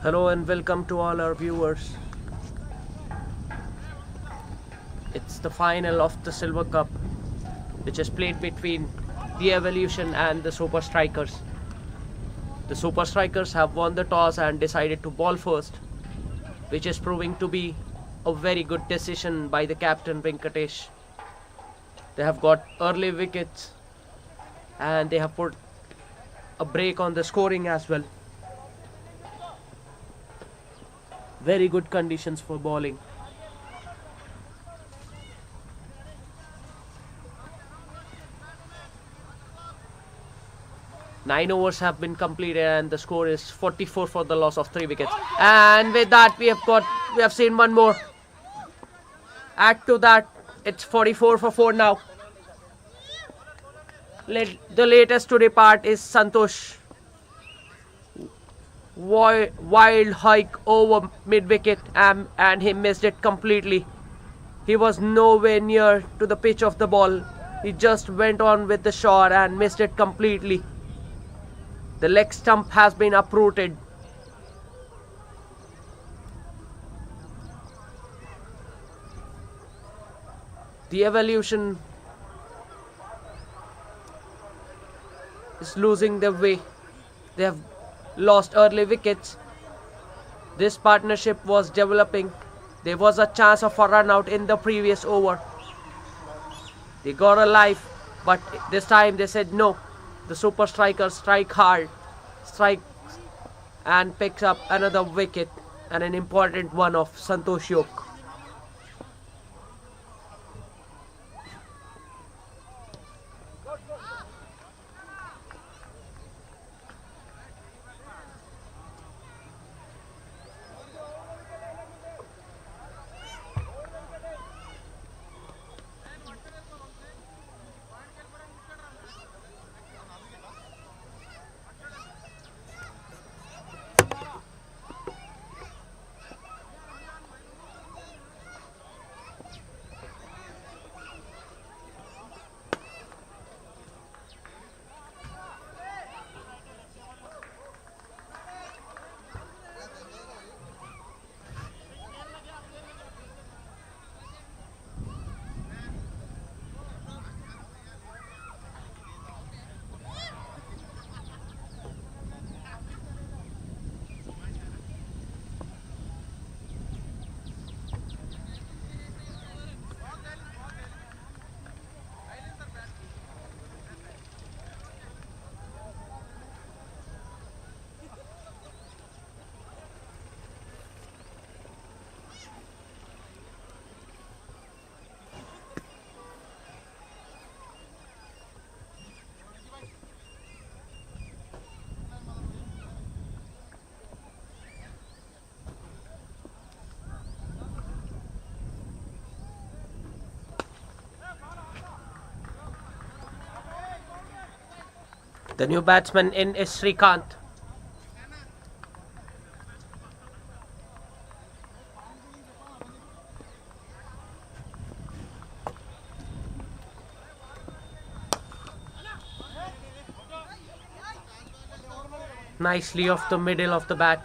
Hello and welcome to all our viewers. It's the final of the Silver Cup, which is played between the Evolution and the Super Strikers. The Super Strikers have won the toss and decided to ball first, which is proving to be a very good decision by the captain Venkatesh. They have got early wickets and they have put a break on the scoring as well. Very good conditions for bowling. Nine overs have been completed and the score is 44 for the loss of 3 wickets. And with that we have seen one more. Add to that, it's 44 for 4 now. The latest to depart is Santosh. Wild hike over mid wicket and he missed it completely. He was nowhere near to the pitch of the ball. He just went on with the shot and missed it completely. The leg stump has been uprooted. The Evolution is losing their way. They have lost early wickets. This partnership was developing. There was a chance of a run out in the previous over. They got a life, but this time they said no. The Super Strikers strike hard, strike and picks up another wicket and an important one of Santosh Yok. The new batsman in is Srikanth. Nicely off the middle of the bat.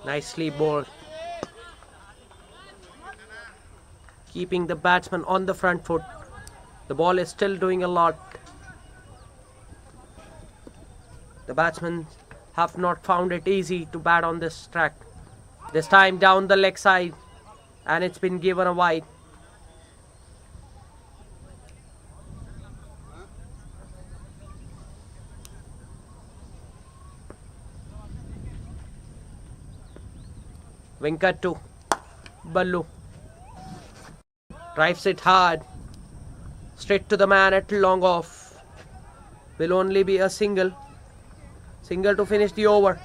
Nicely bowled. keeping the batsman on the front foot. The ball is still doing a lot. The batsmen have not found it easy to bat on this track. This time down the leg side, and it's been given a wide. Venkat to Ballu. Drives it hard. Straight to the man at long off. Will only be a single. Single to finish the over.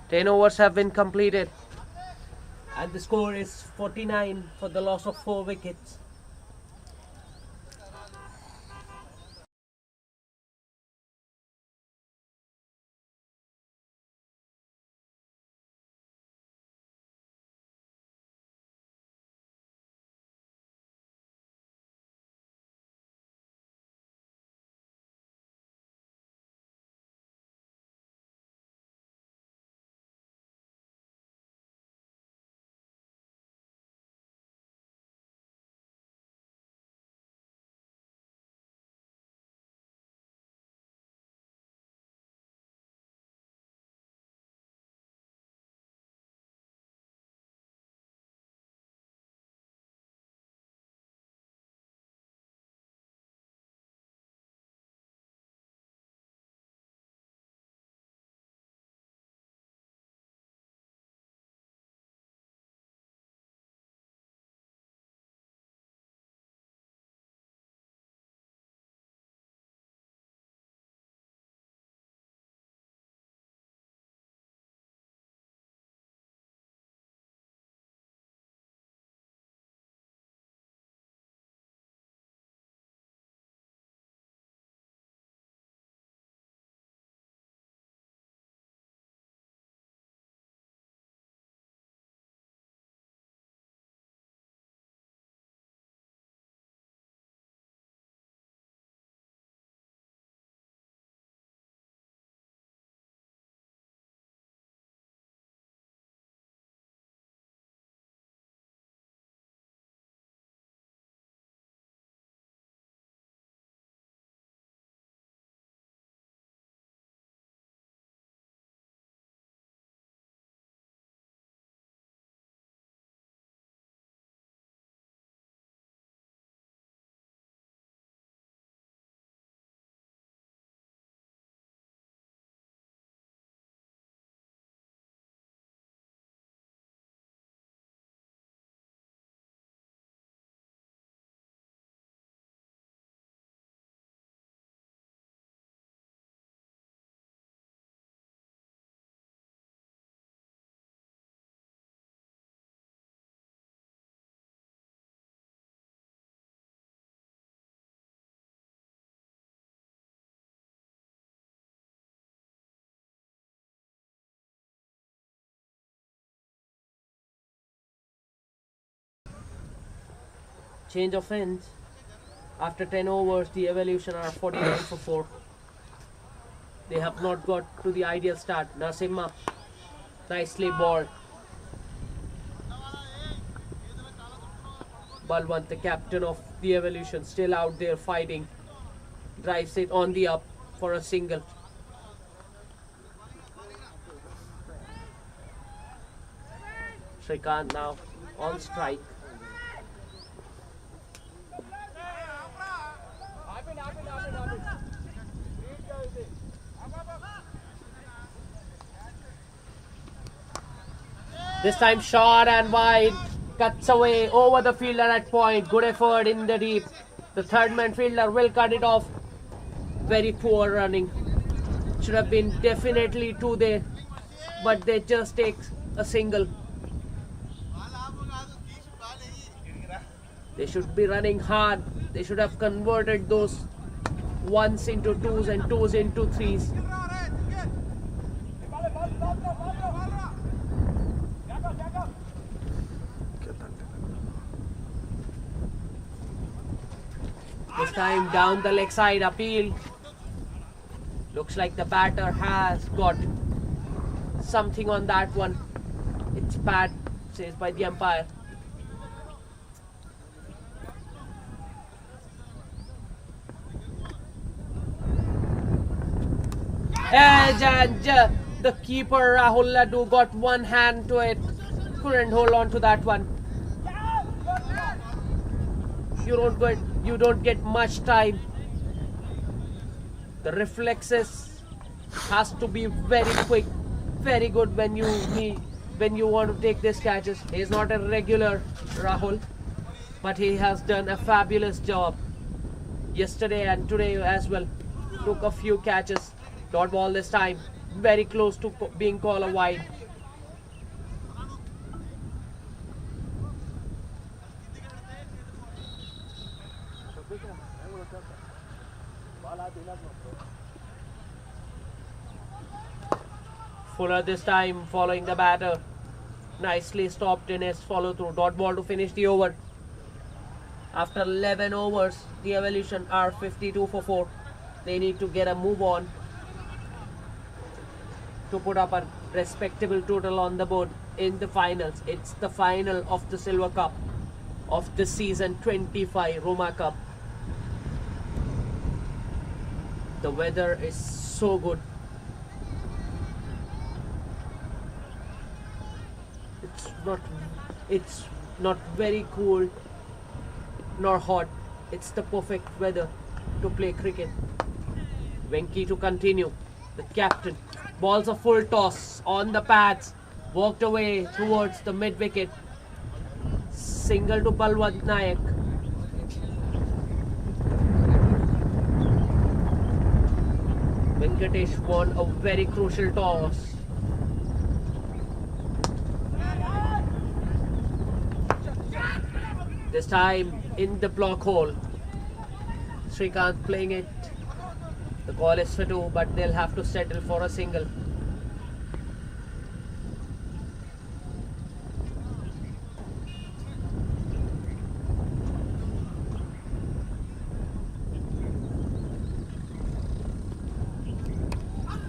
Ten overs have been completed. And the score is 49 for the loss of 4 wickets. Change of ends. After 10 overs, the Evolution are 49 for 4. They have not got to the ideal start. Nasimha, nicely balled. Balwant, the captain of the Evolution, still out there fighting. Drives it on the up for a single. Shrikant now on strike. This time short and wide, cuts away over the fielder at point. Good effort in the deep. The third man fielder will cut it off. Very poor running. Should have been definitely 2 there, but they just take a single. They should be running hard. They should have converted those 1s into 2s and 2s into 3s. This time down the leg side appeal. Looks like the batter has got something on that one. It's bad, says by the umpire. Edge and the keeper Rahul Laddu got one hand to it. Couldn't hold on to that one. You don't get much time. The reflexes has to be very quick, very good when you want to take these catches. He's not a regular Rahul, but he has done a fabulous job yesterday and today as well. Took a few catches, dot ball this time, very close to being called a wide. Fuller this time following the batter. Nicely stopped in his follow through. Dot ball to finish the over. After 11 overs, the Evolution are 52 for 4. They need to get a move on to put up a respectable total on the board in the finals. It's the final of the Silver Cup of the season 25 Ruma Cup. The weather is so good. It's not very cool nor hot. It's the perfect weather to play cricket. Venki to continue. The captain. Ball's a full toss on the pads. Walked away towards the mid wicket. Single to Balwant Nayak. Venkatesh won a very crucial toss. This time in the block hole. Srikanth playing it. The call is for 2, but they'll have to settle for a single.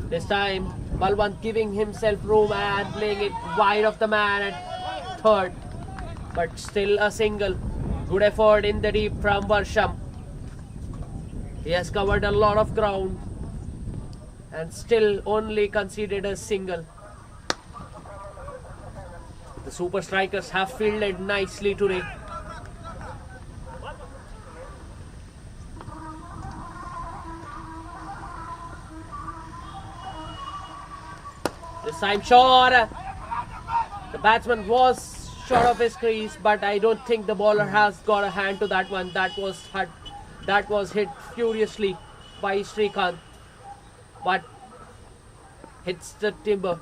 This time Balwant giving himself room and playing it wide of the man at third. But still a single. Good effort in the deep from Varsham. He has covered a lot of ground and still only conceded a single. The Super Strikers have fielded nicely today. This time short. The batsman was short of his crease, but I don't think the bowler has got a hand to that one. That was hit furiously by Srikanth, but hits the timber.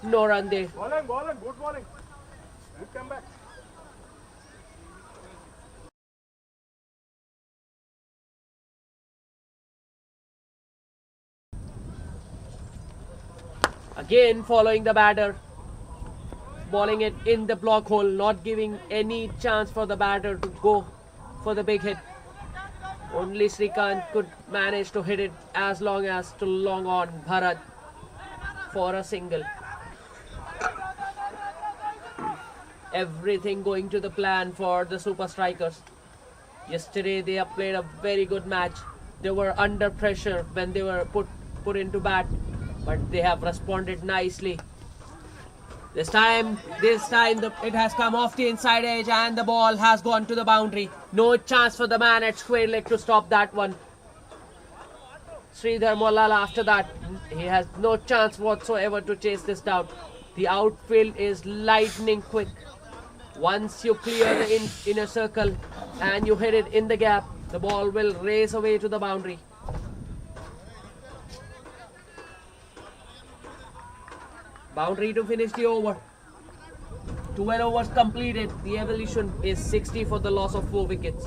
No run there. Bowling, good bowling. Good comeback. Again following the batter. Bowling it in the block hole, not giving any chance for the batter to go for the big hit. Only Srikanth could manage to hit it as long as to long on Bharat for a single. Everything going to the plan for the Super Strikers. Yesterday they have played a very good match. They were under pressure when they were put into bat, but they have responded nicely. This time it has come off the inside edge and the ball has gone to the boundary. No chance for the man at square leg to stop that one. Sridhar Mollal after that, he has no chance whatsoever to chase this down. The outfield is lightning quick. Once you clear the inner circle and you hit it in the gap, the ball will race away to the boundary. Boundary to finish the over. 12 overs completed. The Evolution is 60 for the loss of 4 wickets.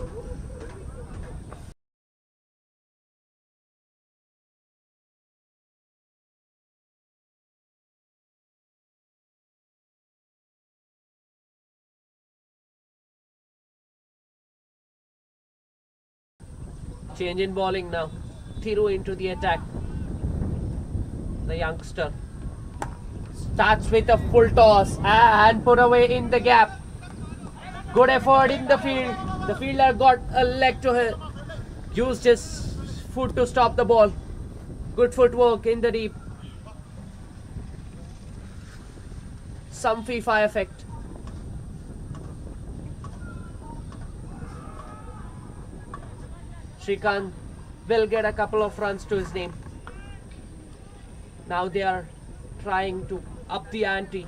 Change in bowling now. Thiru into the attack. The youngster starts with a full toss and put away in the gap. Good effort in the field. The fielder got a leg to him. Used his foot to stop the ball. Good footwork in the deep. Some FIFA effect. Shrikant will get a couple of runs to his name. Now they are trying to up the ante,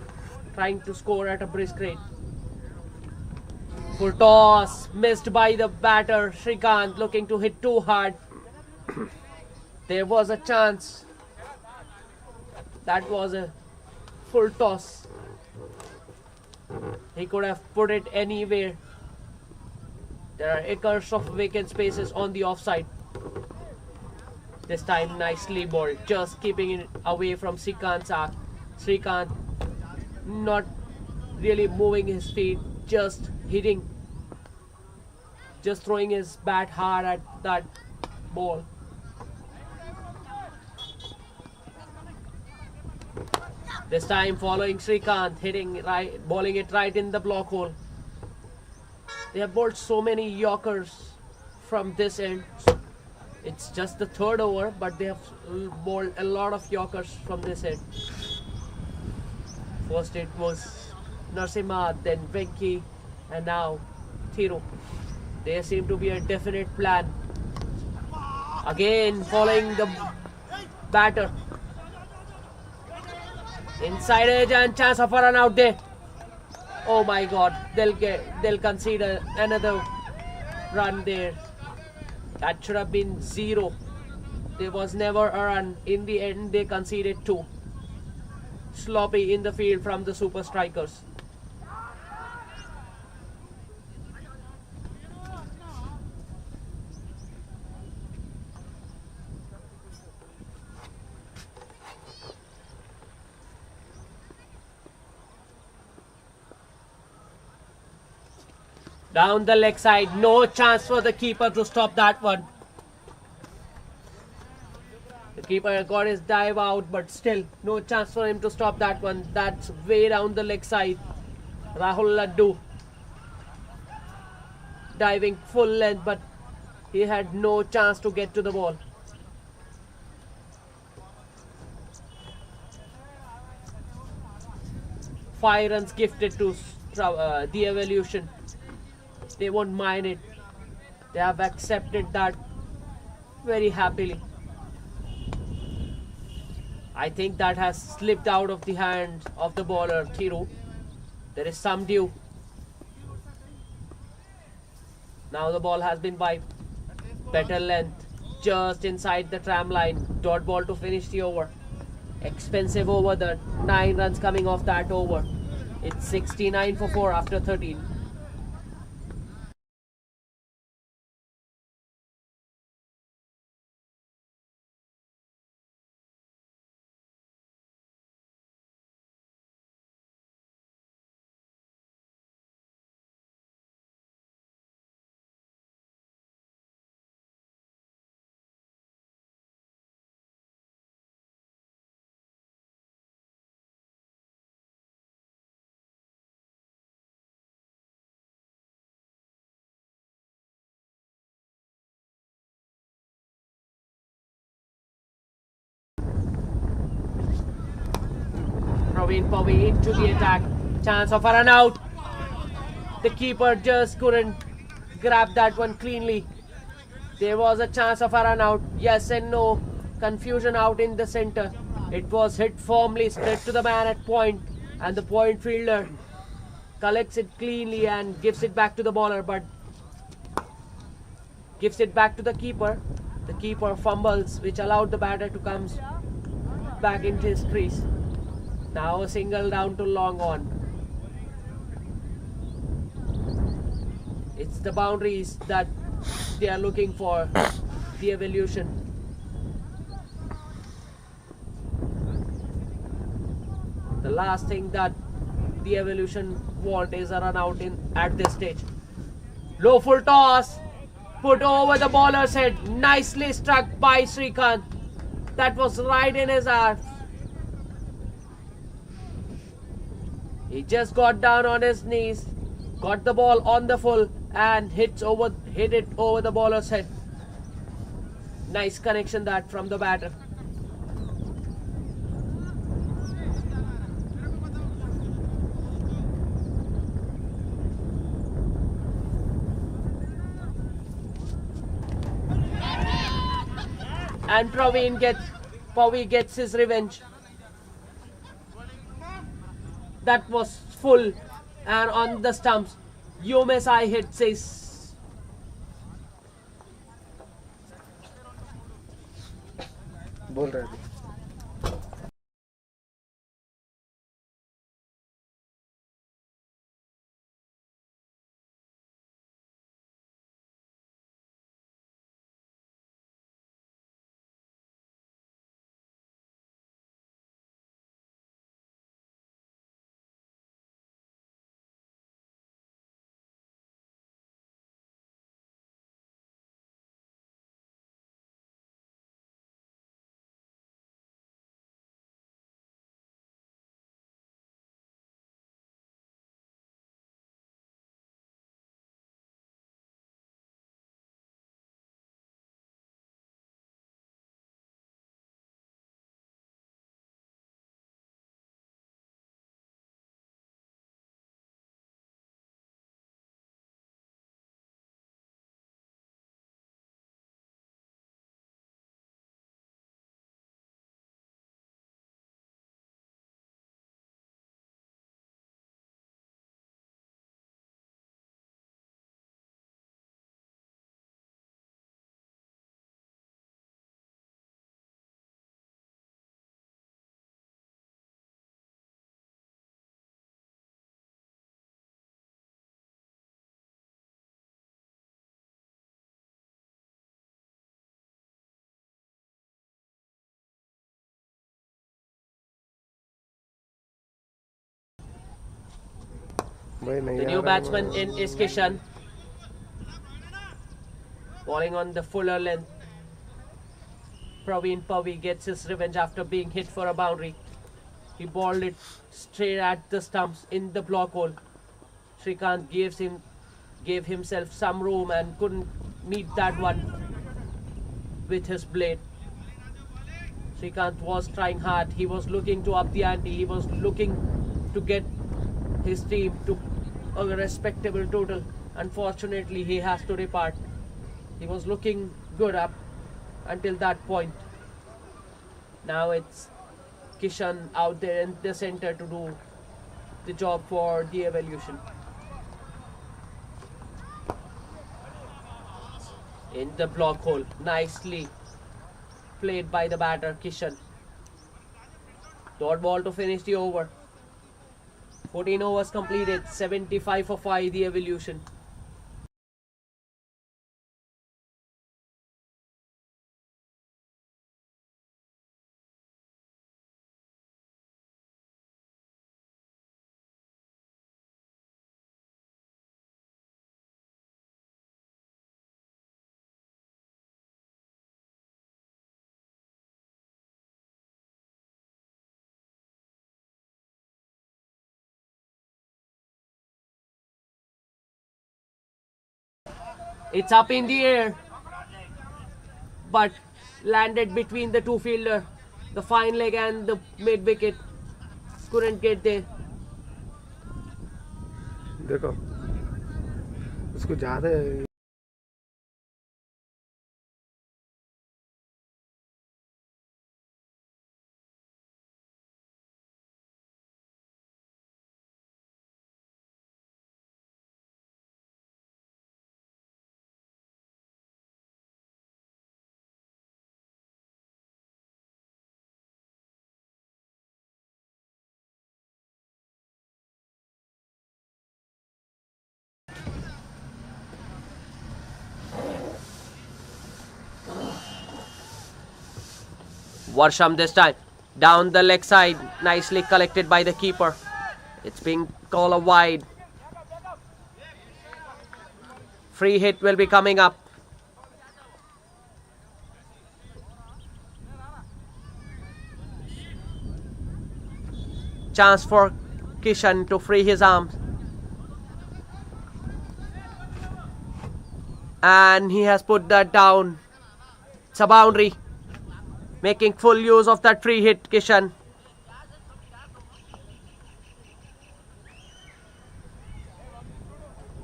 trying to score at a brisk rate. Full toss, missed by the batter. Shrikant looking to hit too hard. There was a chance. That was a full toss. He could have put it anywhere. There are acres of vacant spaces on the offside. This time nicely bowled, just keeping it away from Shrikant's arc. Shrikant not really moving his feet, just hitting, just throwing his bat hard at that ball. This time following Shrikant, hitting right, bowling it right in the block hole. They have bowled so many Yorkers from this end. It's just the third over, but they have bowled a lot of Yorkers from this end. First it was Narasimha, then Venki, and now Thiru. There seemed to be a definite plan. Again following the batter. Inside edge and chance of a run out there. Oh my God, they'll concede another run there. That should have been 0. There was never a run. In the end, they conceded 2. Sloppy in the field from the super strikers. Down the leg side, no chance for the keeper to stop that one. The keeper got his dive out, but still no chance for him to stop that one. That's way down the leg side. Rahul Laddu diving full length, but he had no chance to get to the ball. Five runs gifted to the Evolution. They won't mind it. They have accepted that very happily. I think that has slipped out of the hands of the bowler, Thiru. There is some dew. Now the ball has been wiped. Better length, just inside the tram line. Dot ball to finish the over. Expensive over, the 9 runs coming off that over. It's 69 for 4 after 13. Praveen Pavi into the attack. Chance of a run out. The keeper just couldn't grab that one cleanly. There was a chance of a run out. Yes and no. Confusion out in the center. It was hit firmly straight to the man at point, and the point fielder collects it cleanly and gives it back to the bowler, but gives it back to the keeper. The keeper fumbles, which allowed the batter to come back into his crease. Now a single down to long on. It's the boundaries that they are looking for, the Evolution. The last thing that the Evolution want is a run out at this stage. Low full toss. Put over the bowler's head. Nicely struck by Srikanth. That was right in his arms. He just got down on his knees, got the ball on the full and hit it over the bowler's head. Nice connection that from the batter. And Pavi gets his revenge. That was full and on the stumps. UMSI hit says. बोल रहे थे भाई नहीं The new batsman in is Kishan. Bowling on the fuller length. Praveen Pavi gets his revenge after being hit for a boundary. He bowled it straight at the stumps in the block hole. Srikanth gave himself some room and couldn't meet that one with his blade. Srikanth was trying hard. He was looking to up the ante. He was looking to get his team to a respectable total. Unfortunately, he has to depart. He was looking good up until that point. Now it's Kishan out there in the center to do the job for the evolution. In the block hole, nicely played by the batter Kishan. Dot ball to finish the over. 14 overs completed, 75 for 5 the evolution. It's up in the air, but landed between the two fielder. The fine leg and the mid wicket couldn't get there. देखो उसको ज्यादा Warsham this time. Down the leg side. Nicely collected by the keeper. It's being called a wide. Free hit will be coming up. Chance for Kishan to free his arms. And he has put that down. It's a boundary. Making full use of that free hit, Kishan.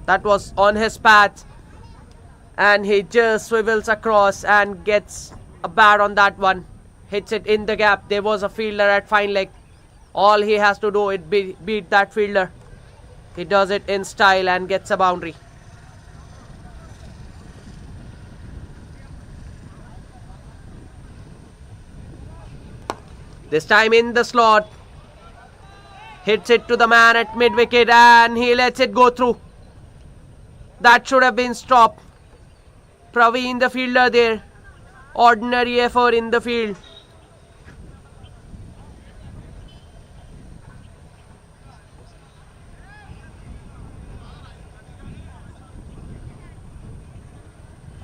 That was on his path. And he just swivels across and gets a bat on that one. Hits it in the gap. There was a fielder at fine leg. All he has to do is beat that fielder. He does it in style and gets a boundary. This time in the slot. Hits it to the man at mid wicket and he lets it go through. That should have been stopped. Praveen, the fielder there. Ordinary effort in the field.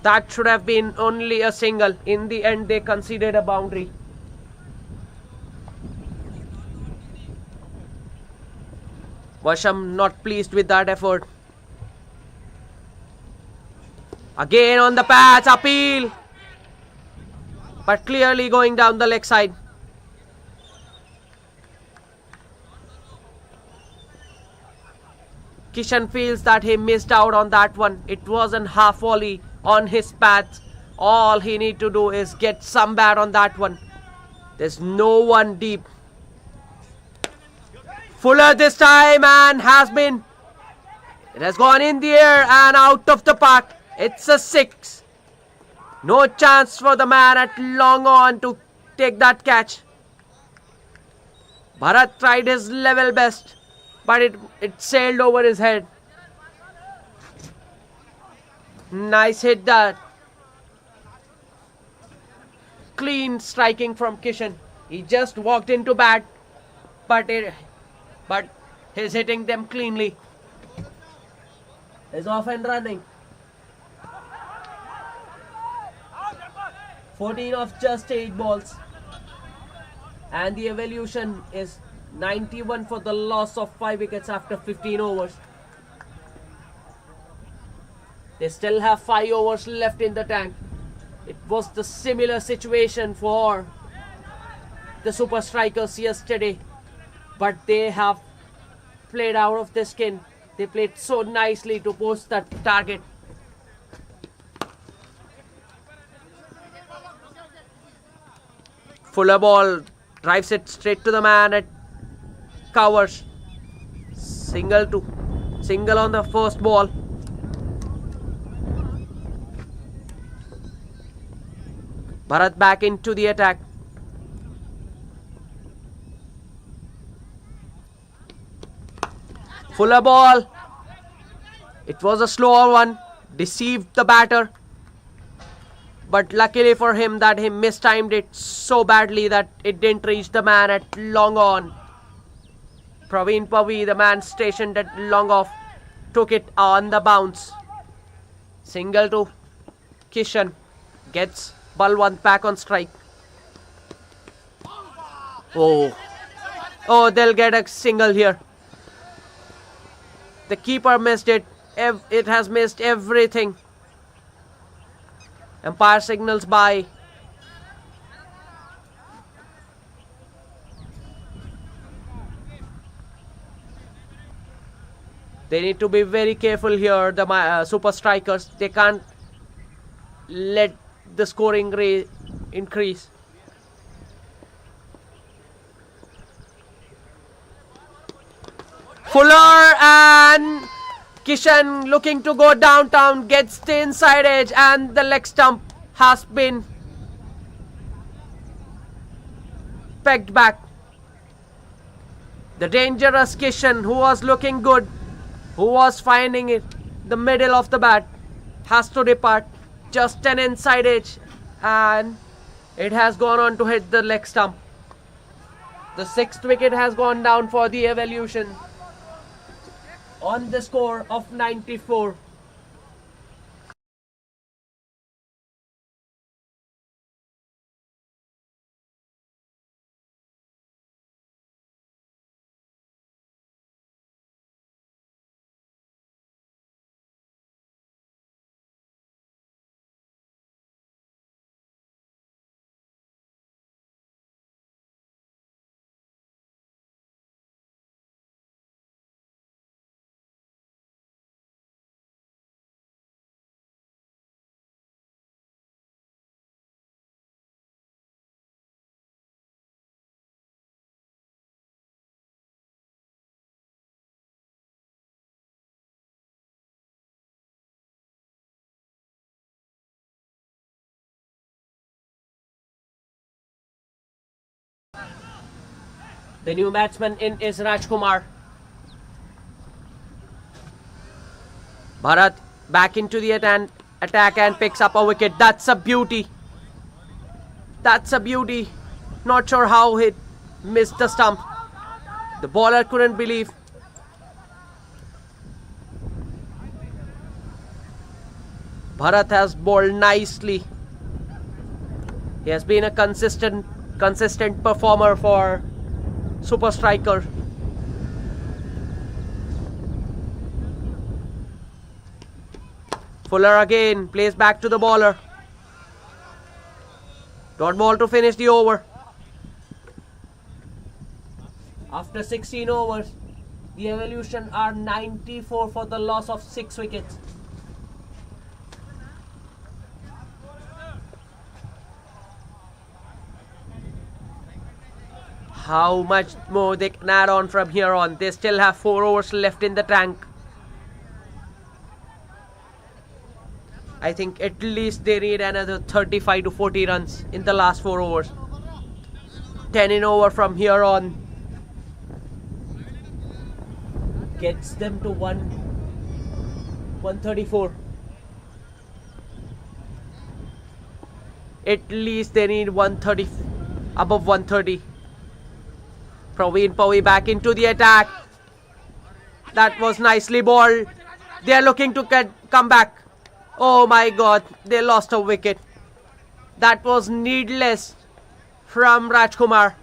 That should have been only a single. In the end, they conceded a boundary. Vasham not pleased with that effort. Again on the patch, appeal. But clearly going down the leg side. Kishan feels that he missed out on that one. It wasn't half volley on his path. All he need to do is get some bat on that one. There's no one deep. Fuller this time and it has gone in the air and out of the park. It's a 6. No chance for the man at long on to take that catch. Bharat tried his level best, but it sailed over his head. Nice hit that. Clean striking from Kishan. He just walked into bat, but he's hitting them cleanly. He's off and running. 14 of just 8 balls. And the evaluation is 91 for the loss of 5 wickets after 15 overs. They still have 5 overs left in the tank. It was the similar situation for the Super Strikers yesterday. But they have played out of their skin. They played so nicely to post that target. Fuller ball drives it straight to the man at covers. Single on the first ball. Bharat back into the attack. Fuller ball. It was a slower one. Deceived the batter. But luckily for him that he mistimed it so badly that it didn't reach the man at long on. Praveen Pavi, the man stationed at long off, took it on the bounce. Single to Kishan. Gets Balwant back on strike. Oh, they'll get a single here. The keeper missed it. It has missed everything. Umpire signals by. They need to be very careful here, the Super Strikers. They can't let the scoring rate increase. Fuller and Kishan looking to go downtown, gets the inside edge and the leg stump has been pegged back. The dangerous Kishan, who was looking good, who was finding it the middle of the bat, has to depart. Just an inside edge and it has gone on to hit the leg stump. The 6th wicket has gone down for the evolution on the score of 94. The new batsman in is Rajkumar. Bharat back into the attack and picks up a wicket. That's a beauty. That's a beauty. Not sure how he missed the stump. The bowler couldn't believe. Bharat has bowled nicely. He has been a consistent performer for Super Striker. Fuller again plays back to the bowler. Dot ball to finish the over. After 16 overs, the Evolution are 94 for the loss of 6 wickets. How much more they can add on from here on? They still have 4 overs left in the tank. I think at least they need another 35 to 40 runs in the last 4 overs. 10 in over from here on gets them to 134. At least they need 130, above 130. Praveen Pawi back into the attack. That was nicely bowled. They are looking to come back. Oh my god, they lost a wicket. That was needless from Rajkumar.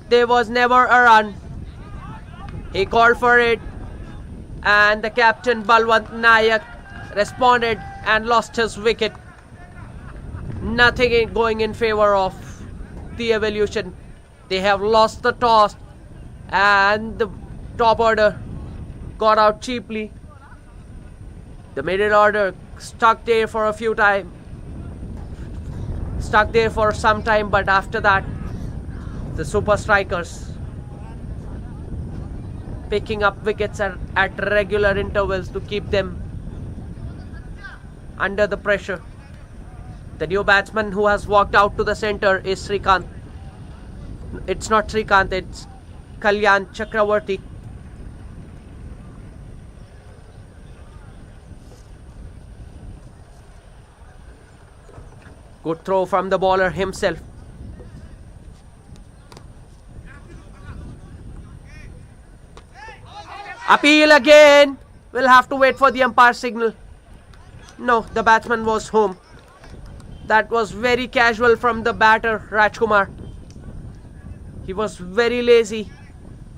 There was never a run. He called for it, and the captain Balwant Nayak responded and lost his wicket. Nothing going in favor of the Evolution. They have lost the toss, and the top order got out cheaply. The middle order stuck there for some time, but after that, the Super Strikers picking up wickets at regular intervals to keep them under the pressure. The new batsman who has walked out to the centre is Srikanth. It's not Srikanth, it's Kalyan Chakravarti. Good throw from the bowler himself. Appeal again. We'll have to wait for the umpire signal. No, the batsman was home. That was very casual from the batter, Rajkumar. He was very lazy.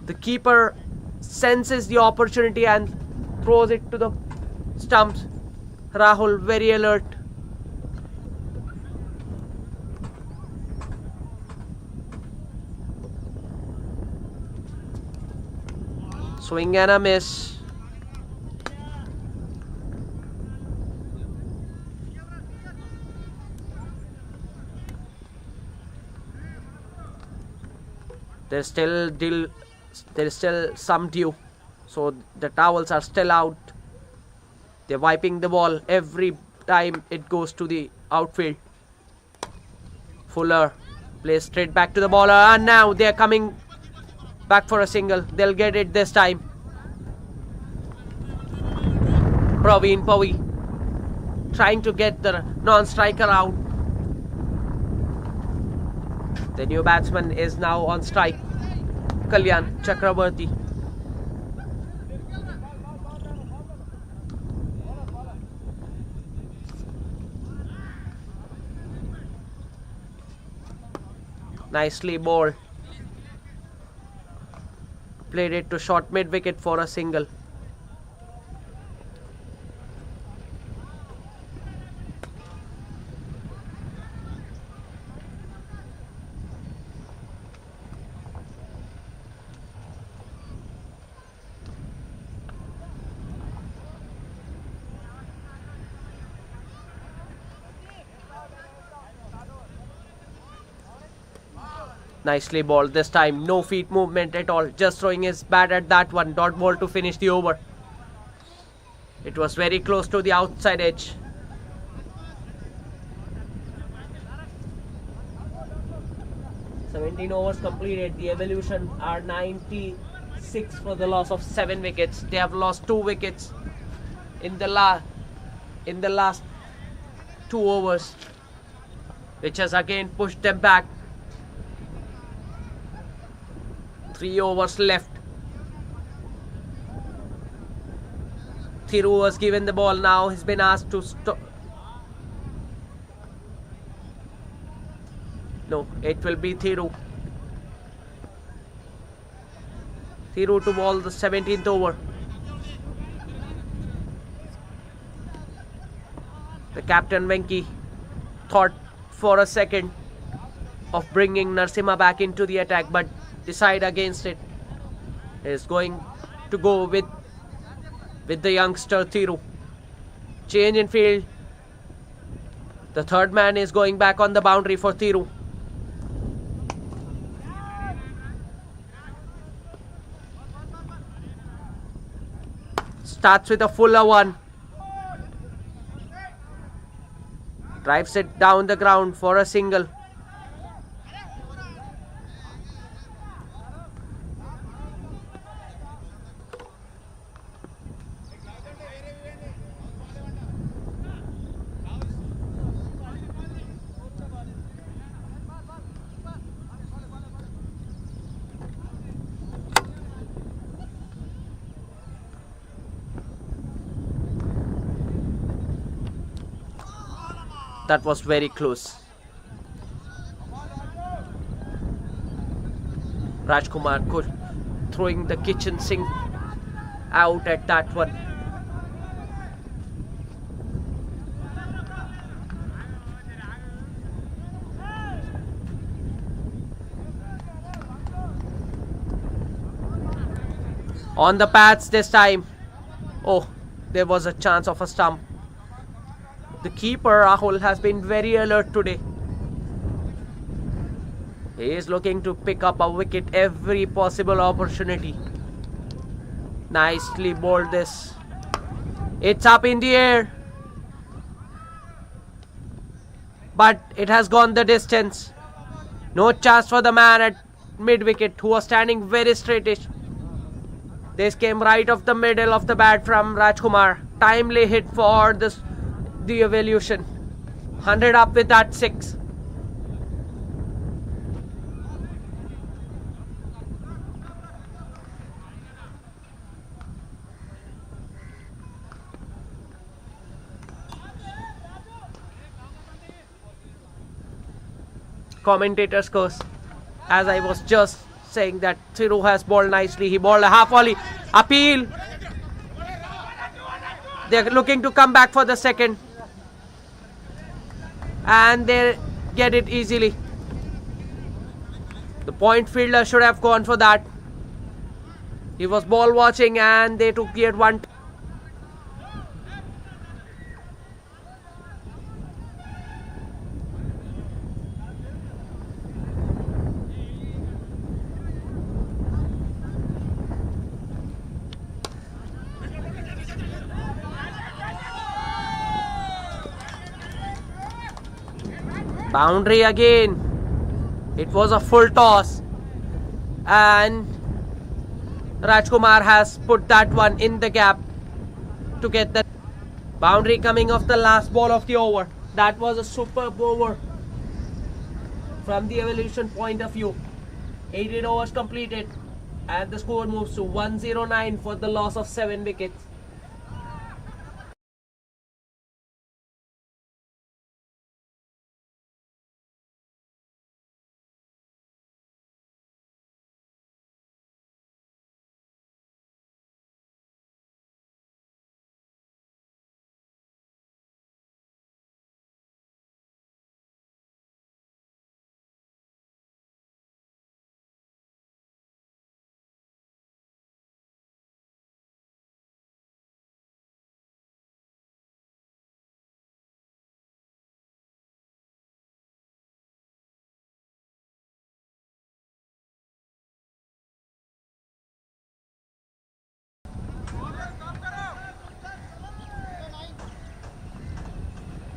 The keeper senses the opportunity and throws it to the stumps. Rahul very alert. Swing and a miss. There's still some dew, so the towels are still out. They're wiping the ball every time it goes to the outfield. Fuller plays straight back to the bowler, and now they're coming back for a single. They'll get it this time. Praveen Pawi trying to get the non-striker out. The new batsman is now on strike, Kalyan Chakravarti. Nicely bowled. Played it to short mid-wicket for a single. Nicely bowled this time. No feet movement at all. Just throwing his bat at that one. Dot ball to finish the over. It was very close to the outside edge. 17 overs completed. The Evolution are 96 for the loss of 7 wickets. They have lost 2 wickets in the last 2 overs, which has again pushed them back. 3 overs left. Thiru was given the ball now. He's been asked to stop. No, it will be Thiru. Thiru to ball the 17th over. The captain Venki thought for a second of bringing Narasimha back into the attack, but decided against it. He is going to go with the youngster Thiru. Change in field. The third man is going back on the boundary for Thiru. Starts with a fuller one. Drives it down the ground for a single. That was very close. Rajkumar throwing the kitchen sink out at that one. On the pads this time. Oh, there was a chance of a stump. The keeper Rahul has been very alert today. He is looking to pick up a wicket every possible opportunity. Nicely bowled this. It's up in the air, but it has gone the distance. No chance for the man at mid wicket who was standing very straightish. This came right off the middle of the bat from Rajkumar. Timely hit for the Evolution. 100 up with that 6. Commentators curse, as I was just saying that Thiru has bowled nicely. He bowled a half volley. Appeal. They're looking to come back for the second, and they get it easily. The point fielder should have gone for that. He was ball watching and they took it one. Boundary again. It was a full toss, and Rajkumar has put that one in the gap to get the boundary coming off the last ball of the over. That was a superb over from the Evolution point of view. 18 overs completed, and the score moves to 109 for the loss of 7 wickets.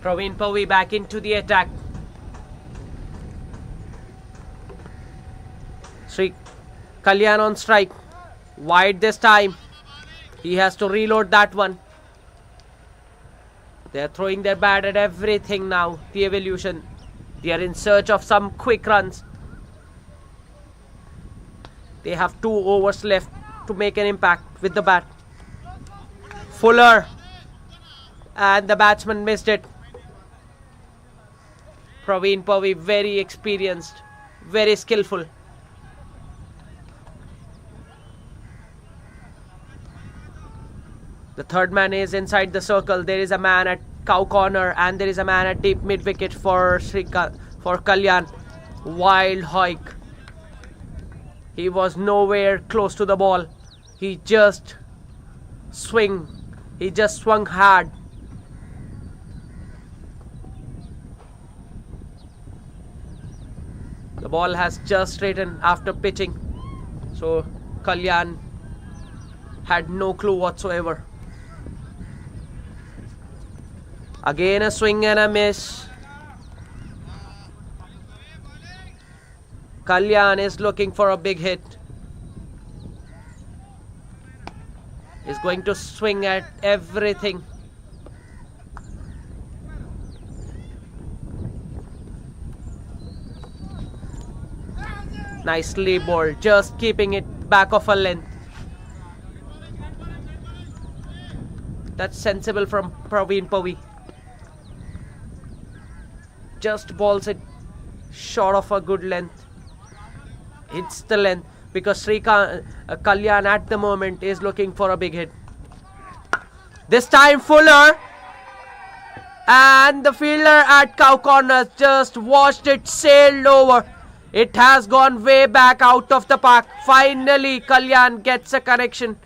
Praveen Pavi back into the attack. Kalyan on strike. Wide this time. He has to reload that one. They're throwing their bat at everything now. The Evolution. They are in search of some quick runs. They have 2 overs left to make an impact with the bat. Fuller. And the batsman missed it. Praveen Pavi, very experienced, very skillful. The third man is inside the circle. There is a man at cow corner and there is a man at deep mid wicket for Kalyan. Wild hike. He was nowhere close to the ball. He just swung hard. The ball has just straightened after pitching. So Kalyan had no clue whatsoever. Again a swing and a miss. Kalyan is looking for a big hit. He's going to swing at everything. Nicely bowled, just keeping it back of a length. That's sensible from Praveen Pavi. Just bowls it short of a good length. Hits the length because Kalyan at the moment is looking for a big hit. This time Fuller. And the fielder at cow corner just watched it sailed over. It has gone way back out of the park. Finally, Kalyan gets a correction.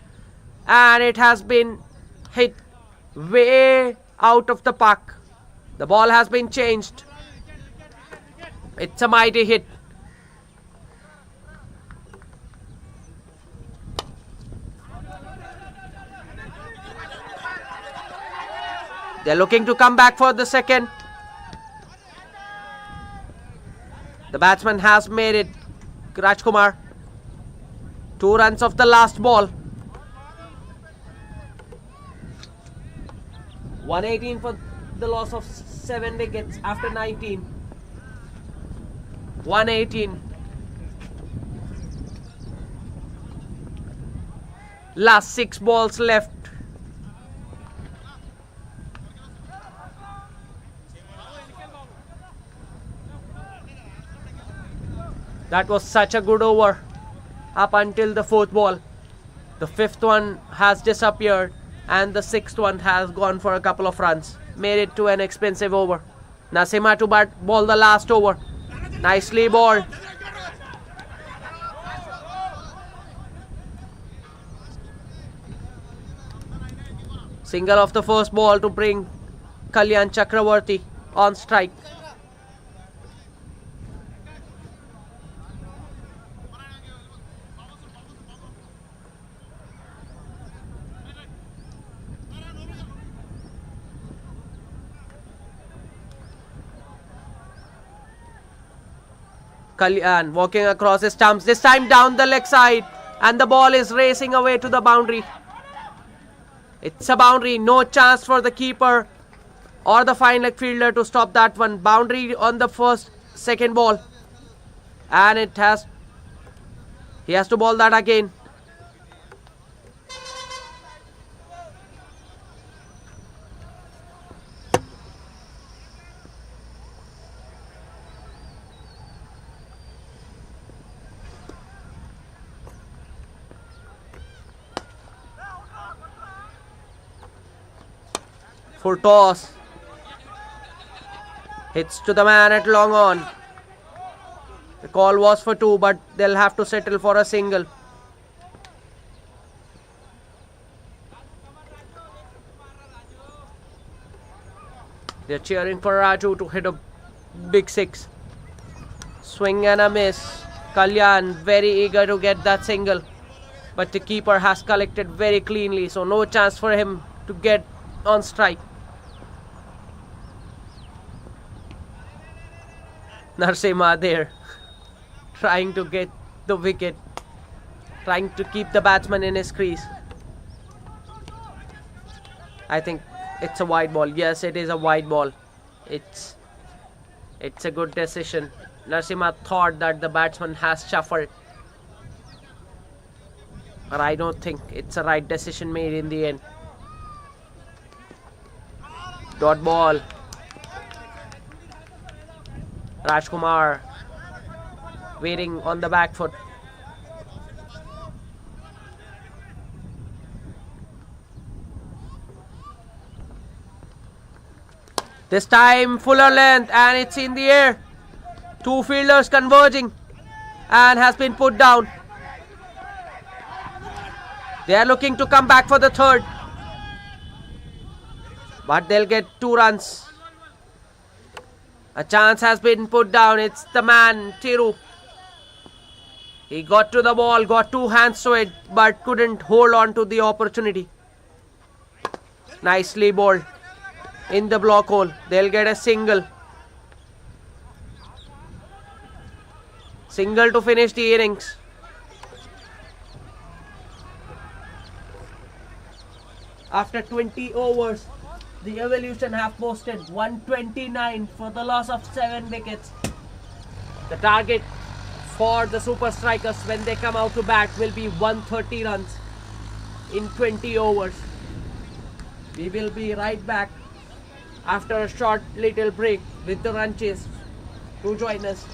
And it has been hit way out of the park. The ball has been changed. It's a mighty hit. They're looking to come back for the second. The batsman has made it. Rajkumar. 2 runs of the last ball. 118 for the loss of 7 wickets after 19. 118. Last 6 balls left. That was such a good over up until the 4th ball. The 5th one has disappeared and the 6th one has gone for a couple of runs. Made it to an expensive over. Nasima to bowl the last over. Nicely bowled. Single of the first ball to bring Kalyan Chakravarti on strike. Kalyan walking across his stumps, this time down the leg side, and the ball is racing away to the boundary. It's a boundary, no chance for the keeper or the fine leg fielder to stop that one. Boundary on the second ball, and he has to bowl that again. Full toss. Hits to the man at long on. The call was for 2, but they'll have to settle for a single. They're cheering for Raju to hit a big 6. Swing and a miss. Kalyan very eager to get that single, but the keeper has collected very cleanly, so no chance for him to get on strike. Narsema there trying to get the wicket. trying to keep the batsman in his crease. I think it's a wide ball. Yes, it is a wide ball. It's a good decision. Narasimha thought that the batsman has shuffled, but I don't think it's a right decision made in the end. Dot ball. Rajkumar waiting on the back foot. This time fuller length and it's in the air. Two fielders converging and has been put down. They are looking to come back for the third, but they'll get 2 runs. A chance has been put down. It's the man, Thiru. He got to the ball, got 2 hands to it, but couldn't hold on to the opportunity. Nicely bowled in the block hole. They'll get a single. Single to finish the innings. After 20 overs, the Evolution have posted 129 for the loss of 7 wickets. The target for the Super Strikers when they come out to bat will be 130 runs in 20 overs. We will be right back after a short little break with the run chase. Do join us.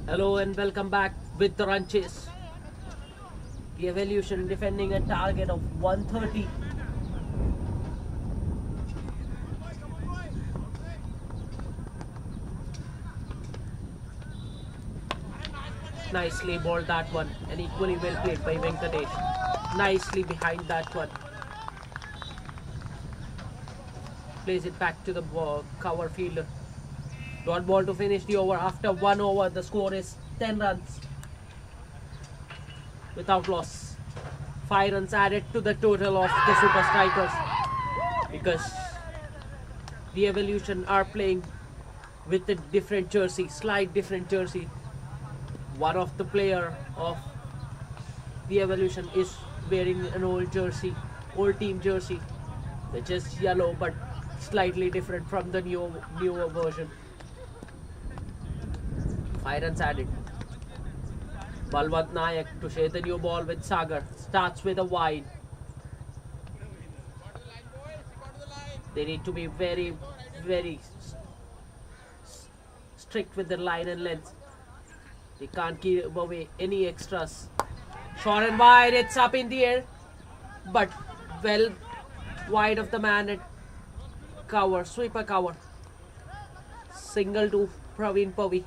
Hello and welcome back with the run chase. The Evolution defending a target of 130. Nicely bowled that one and equally well played by Venkatesh. Nicely behind that one. Plays it back to the cover fielder. Dot ball to finish the over. After 1 over, the score is 10 runs without loss. 5 runs added to the total of the Super Strikers because the Evolution are playing with a different jersey, slight different jersey. One of the player of the Evolution is wearing an old jersey, old team jersey, which is yellow but slightly different from the newer version. 5 runs added. Balwant Nayak to share the new ball with Sagar. Starts with a wide. They need to be very, very strict with the line and length. They can't give away any extras. Short and wide, it's up in the air. But well wide of the man at cover, sweeper cover. Single to Praveen Pavi.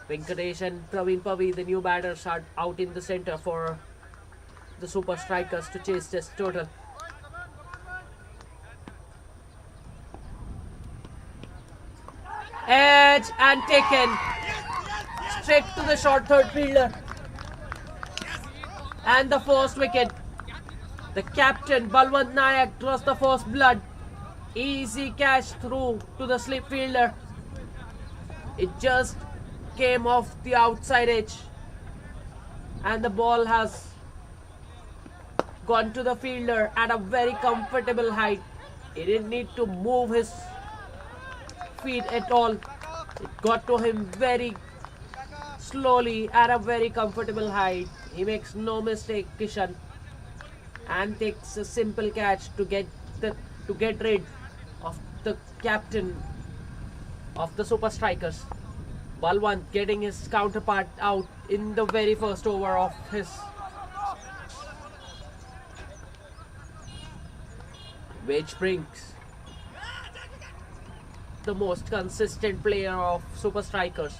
Venkatesh and Praveen Pavi, the new batters, are out in the center for the Super Strikers to chase this total. Edge and taken straight to the short third fielder. And the first wicket. The captain Balwant Nayak draws the first blood. Easy catch through to the slip fielder. It just came off the outside edge. And the ball has gone to the fielder at a very comfortable height. He didn't need to move his feet at all. It got to him very slowly at a very comfortable height. He makes no mistake, Kishan, and takes a simple catch to get rid of the captain of the Super Strikers. Balwant getting his counterpart out in the very first over of his which brings the most consistent player of Super Strikers.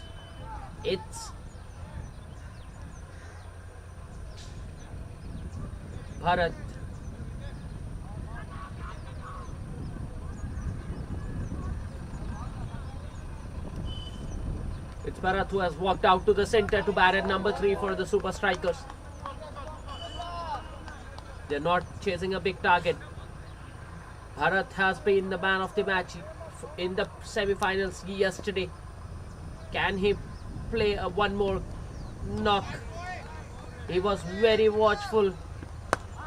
It's Bharat. It's Bharat who has walked out to the center to bat at number 3 for the Super Strikers. They're not chasing a big target. Bharat has been the man of the match in the semi-finals yesterday. Can he play one more knock? He was very watchful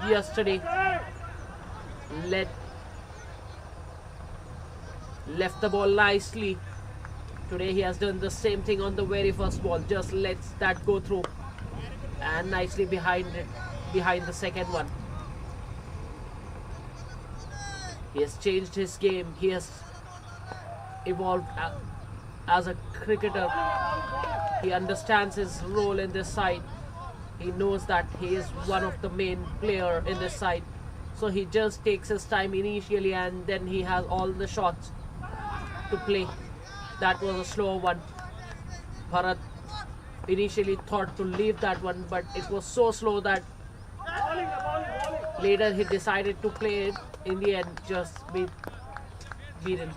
yesterday. Left the ball nicely. Today he has done the same thing on the very first ball. Just lets that go through. And nicely behind the second one. He has changed his game. He has evolved as a cricketer. He understands his role in this side. He knows that he is one of the main player in this side. So he just takes his time initially and then he has all the shots to play. That was a slow one. Bharat initially thought to leave that one, but it was so slow that later he decided to play it. In the end, just beaten.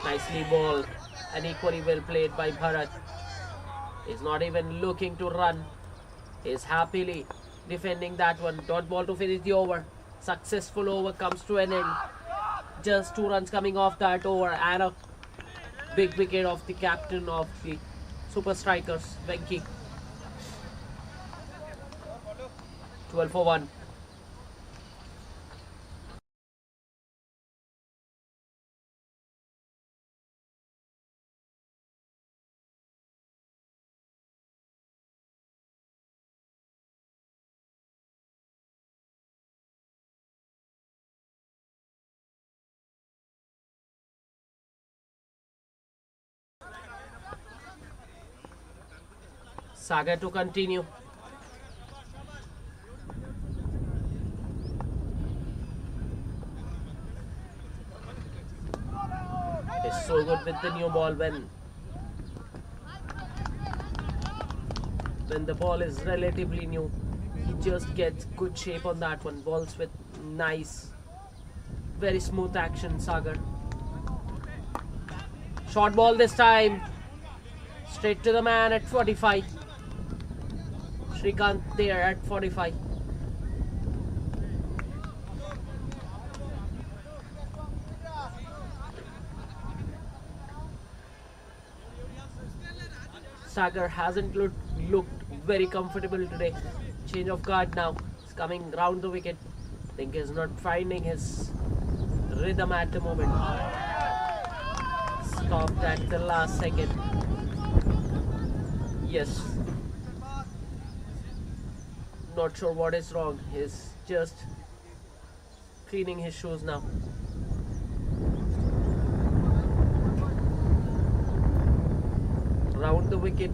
Nicely bowled and equally well played by Bharat. He's not even looking to run. He's happily defending that one. Dot ball to finish the over. Successful over comes to an end. Just 2 runs coming off that over and a big wicket of the captain of the Super Strikers, Venki. 12 for 1. Sagar to continue. Is so good with the new ball when the ball is relatively new. He just gets good shape on that one. Balls with nice, very smooth action, Sagar. Short ball this time. Straight to the man at 45. Shrikant there at 45. Sagar hasn't looked very comfortable today. Change of guard now. He's coming round the wicket. Think he's not finding his rhythm at the moment. Stopped at the last second. Yes. Not sure what is wrong. He's just cleaning his shoes now. Round the wicket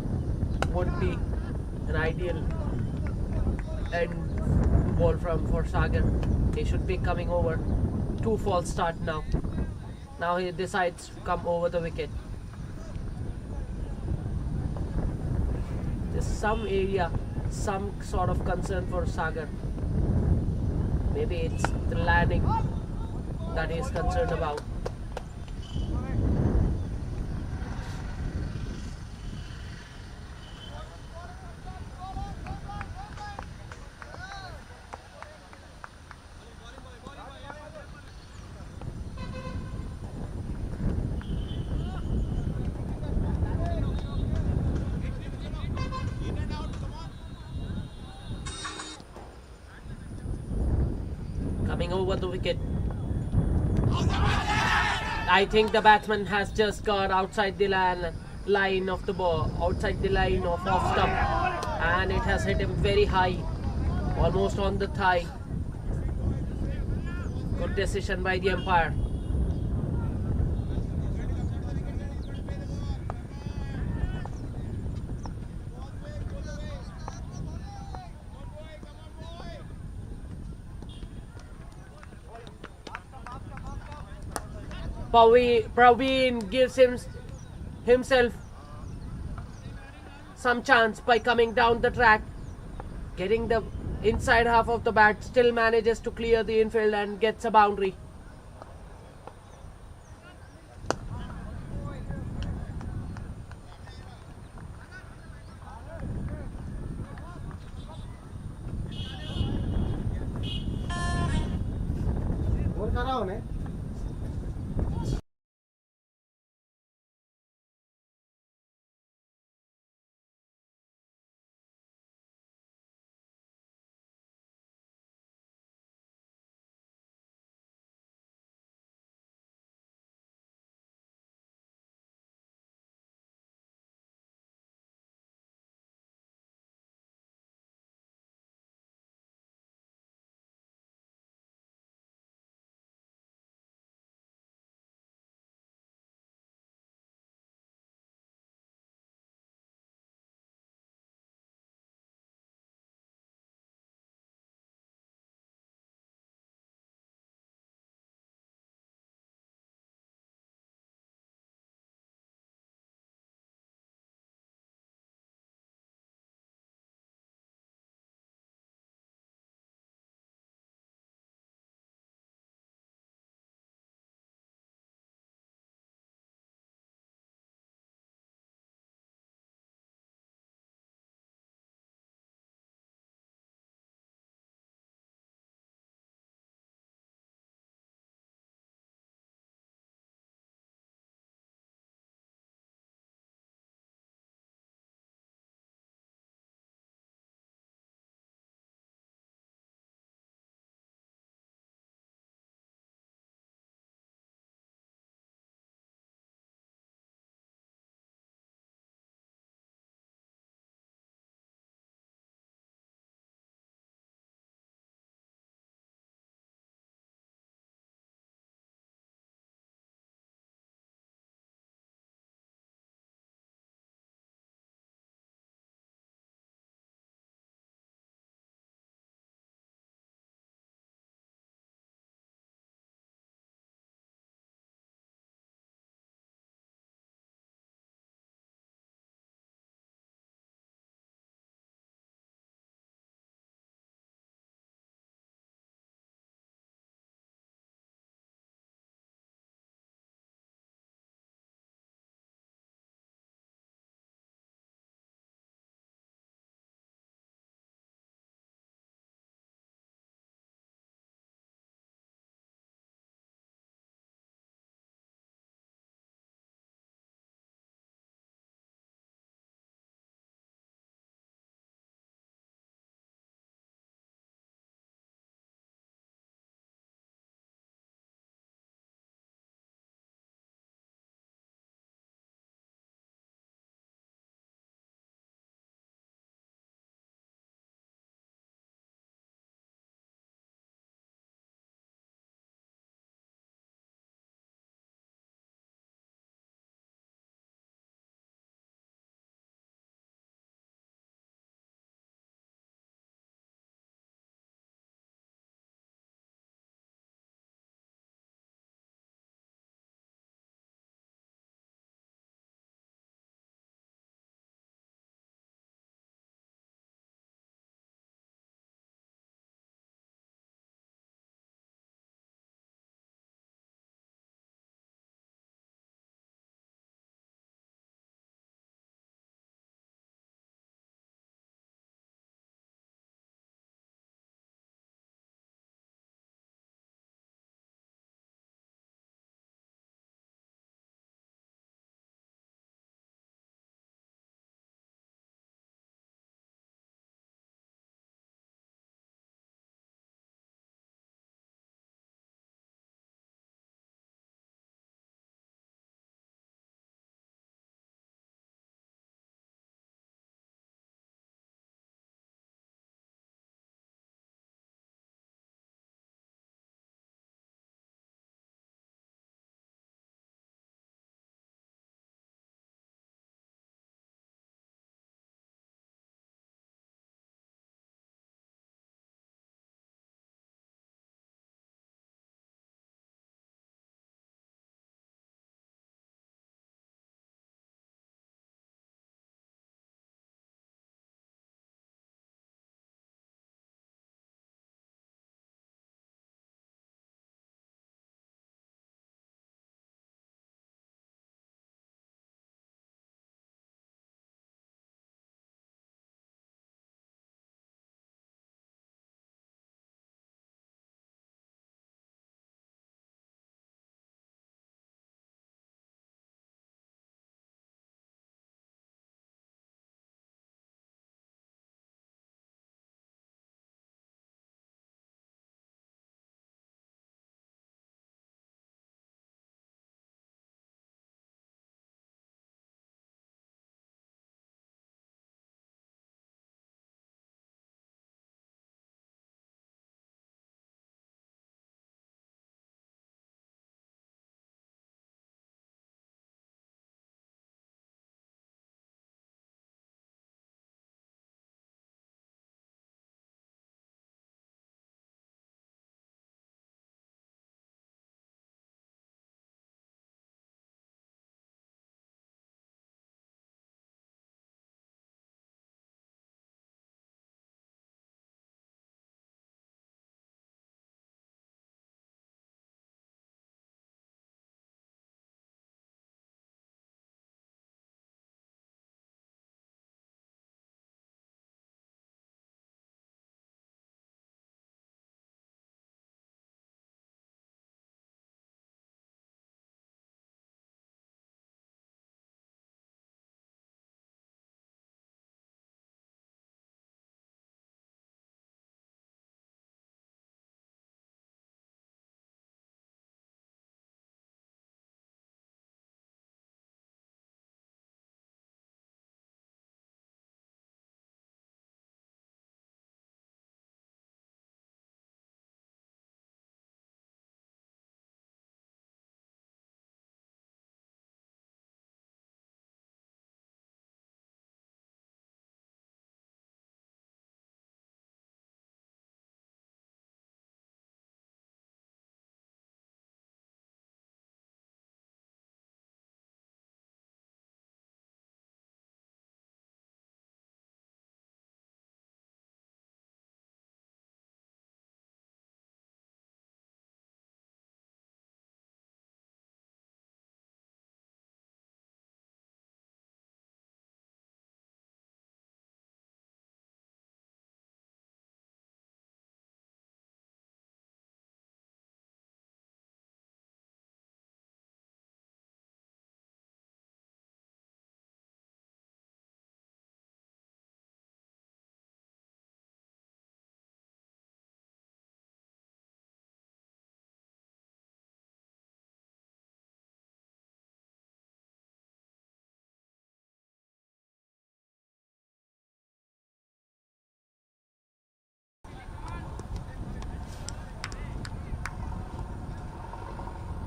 would be an ideal end ball for Sagar. He should be coming over. 2 false start now. Now he decides to come over the wicket. There's some area, some sort of concern for Sagar. Maybe it's the landing that he is concerned about. Coming over the wicket. I think the batsman has just got outside the line of the ball, outside the line of off stump, and it has hit him very high, almost on the thigh. Good decision by the umpire. Praveen gives himself some chance by coming down the track, getting the inside half of the bat, still manages to clear the infield and gets a boundary. और करा होने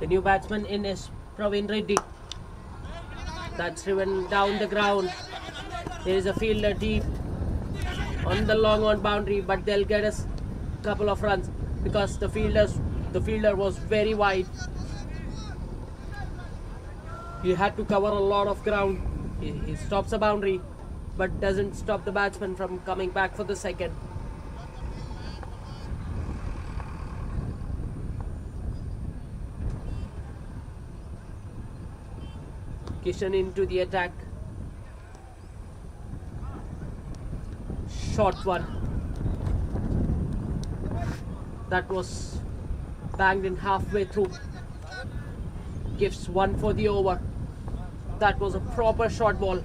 The new batsman in is Praveen Reddy. That's driven down the ground. There is a fielder deep on the long on boundary, but they'll get us a couple of runs because the fielder was very wide. He had to cover a lot of ground. He stops the boundary, but doesn't stop the batsman from coming back for the second. Kishan into the attack. Short one. That was banged in halfway through. Gives one for the over. That was a proper short ball.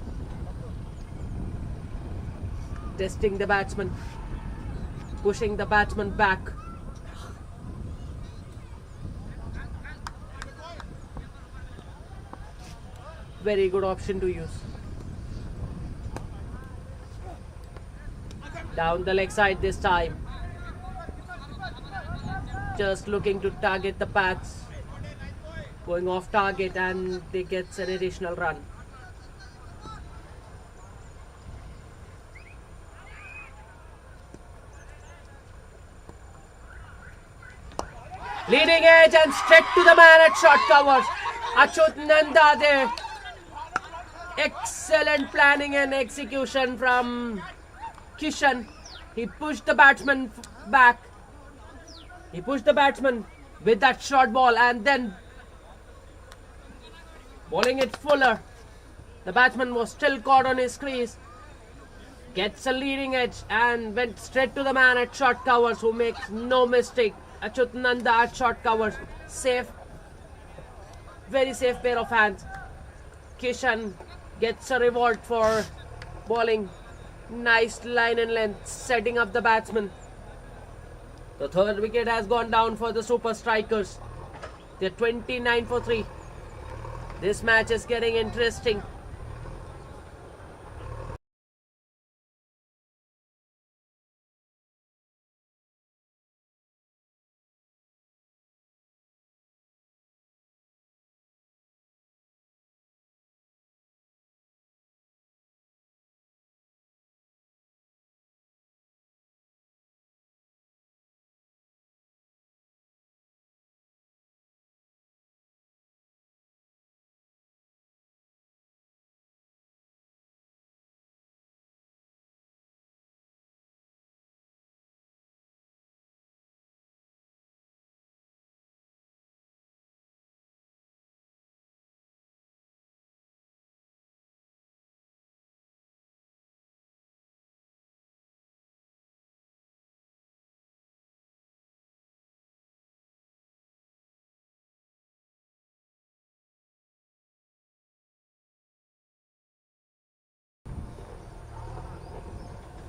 Testing the batsman. Pushing the batsman back. Very good option to use. Down the leg side this time. Just looking to target the pads. Going off target and they get an additional run. Leading edge and straight to the man at short covers. Achut Nanda there. Excellent planning and execution from Kishan. He pushed the batsman back. He pushed the batsman with that short ball and then bowling it fuller. The batsman was still caught on his crease. Gets a leading edge and went straight to the man at short covers who makes no mistake. Achut Nanda at short covers. Safe. Very safe pair of hands. Kishan gets a reward for bowling. Nice line and length. Setting up the batsman. The third wicket has gone down for the Super Strikers. They're 29 for 3. This match is getting interesting.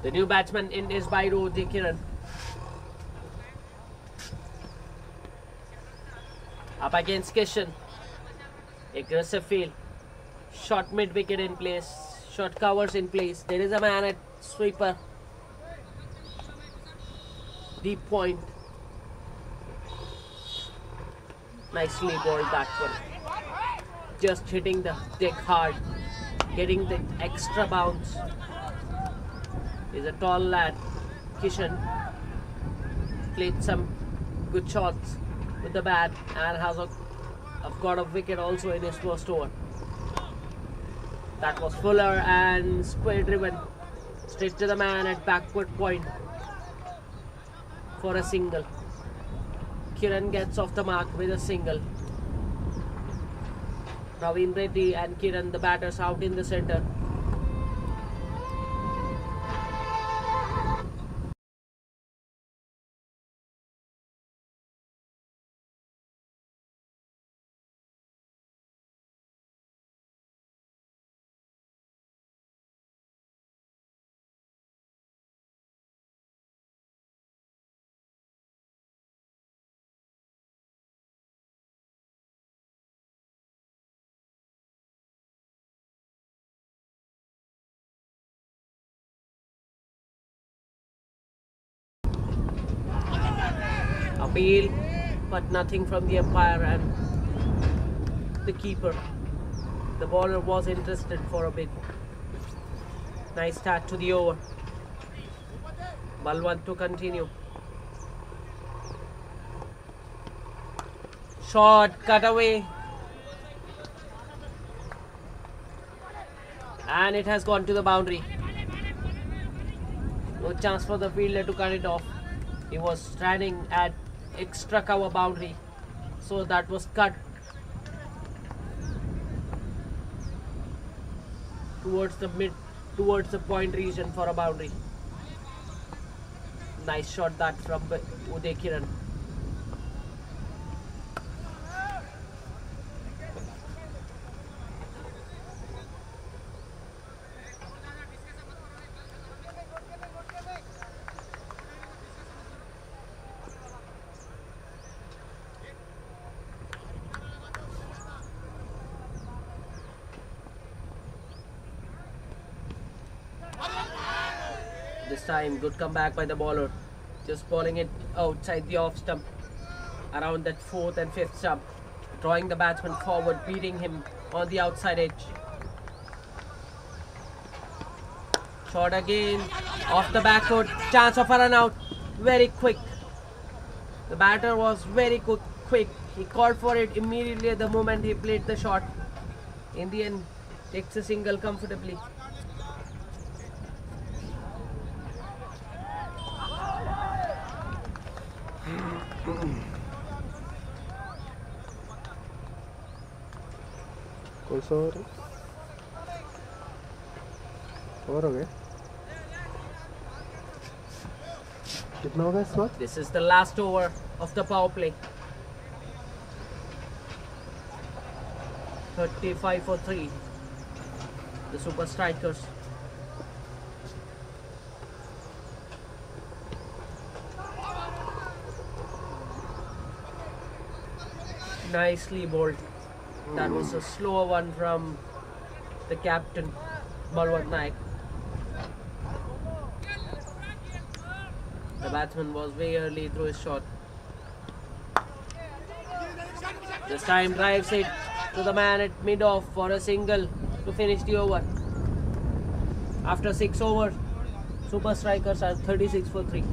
The new batsman in is Bairu Kiran. Up against Kishan. Aggressive field. Short mid wicket in place. Short covers in place. There is a man at sweeper. Deep point. Nicely bowled that one. Just hitting the deck hard. Getting the extra bounce. He's a tall lad. Kishan played some good shots with the bat and has got a wicket also in his first over. That was fuller and square driven straight to the man at backward point for a single. Kiran gets off the mark with a single. Praveen Reddy and Kiran, the batters, out in the center. Appeal, but nothing from the umpire, and the keeper. The bowler was interested for a bit. Nice start to the over. Balwant to continue. Shot, cut away. And it has gone to the boundary. No chance for the fielder to cut it off. He was standing at extra cover boundary. So that was cut towards the point region for a boundary. Nice shot that from Uday Kiran. This time, good comeback by the bowler. Just bowling it outside the off stump. Around that 4th and 5th stump. Drawing the batsman forward, beating him on the outside edge. Shot again. Off the back foot. Chance of a run out. Very quick. The batter was very quick. He called for it immediately at the moment he played the shot. In the end, takes a single comfortably. कौन सा over है? Over हो गया? कितना होगा इस वक्त? This is the last over of the power play. 35 for 3. The Super Strikers. Nicely bowled. That was a slower one from the captain, Balwant Naik. The batsman was way early through his shot. This time drives it to the man at mid-off for a single to finish the over. After 6 overs, Super Strikers are 36 for 3.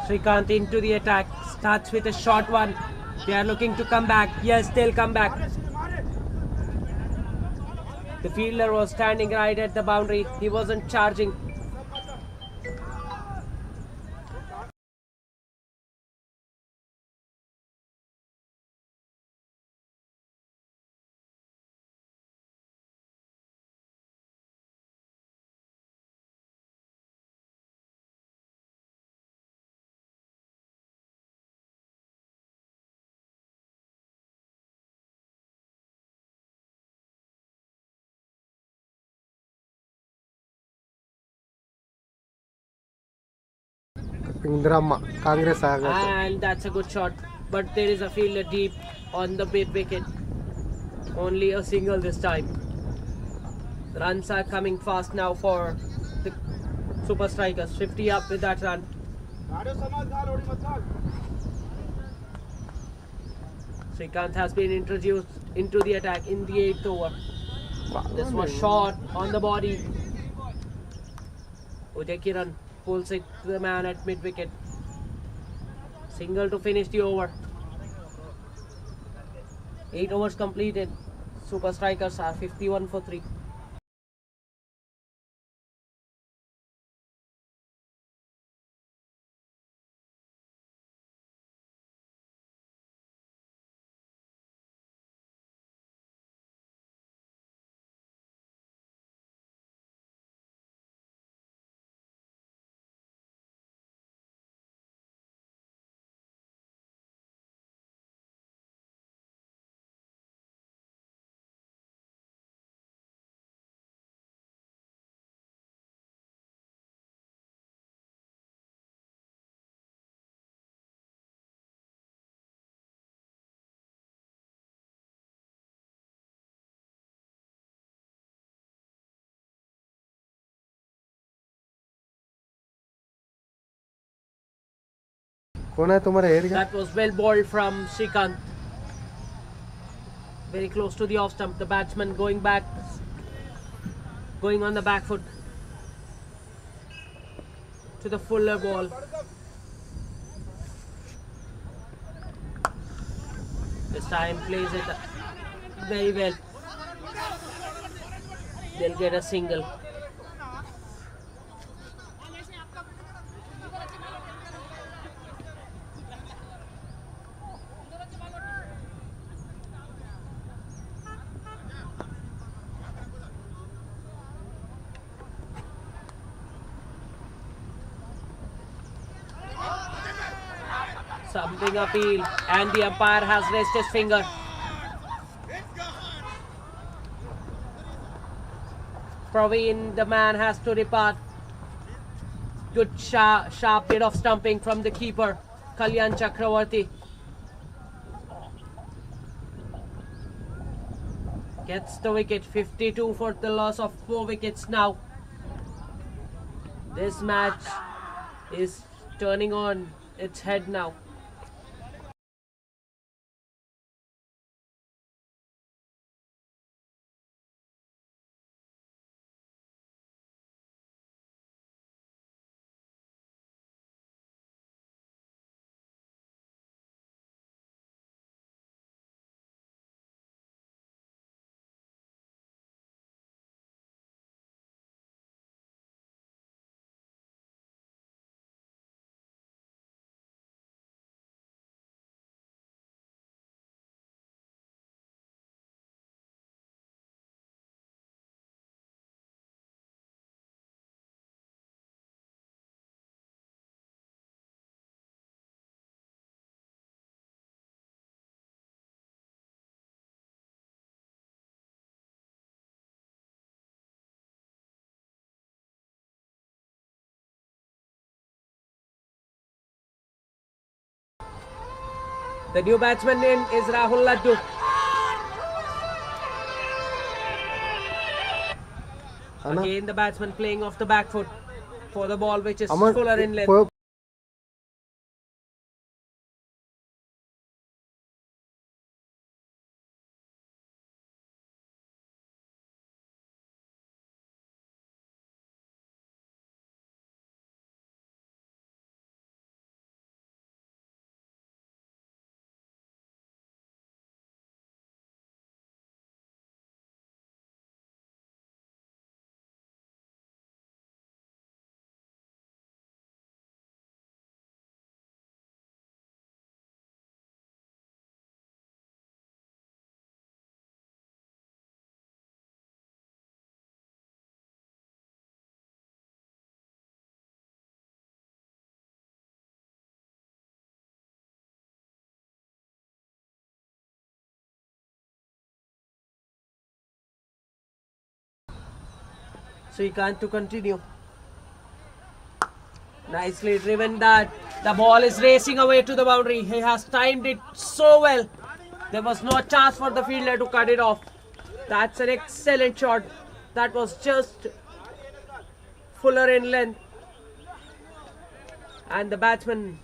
Srikanth into the attack. Starts with a short one. They are looking to come back. Yes, they'll come back. The fielder was standing right at the boundary. He wasn't charging. Indrama, Congress ಆಗತ್ತೆ. And that's a good shot. But there is a fielder deep on the mid wicket. Only a single this time. Runs are coming fast now for the Super Strikers. 50 up with that run. Srikanth has been introduced into the attack in the 8th over. This was shot on the body. Uday Kiran pulls it to the man at mid wicket. Single to finish the over. 8 overs completed. Super Strikers are 51 for 3. कौन है तुम्हारे area? That was well bowled from Srikanth. Very close to the off stump. The batsman going back, going on the back foot to the fuller ball. This time plays it very well. They'll get a single. Something appeal, and the umpire has raised his finger. Praveen, the man, has to depart. Good sharp bit of stumping from the keeper, Kalyan Chakravarti. Gets the wicket. 52 for the loss of 4 wickets now. This match is turning on its head now. The new batsman name is Rahul Laddu. Again the batsman playing off the back foot for the ball which is fuller in length. Srikanth to continue. Nicely driven that. The ball is racing away to the boundary. He has timed it so well. There was no chance for the fielder to cut it off. That's an excellent shot. That was just fuller in length. And the batsman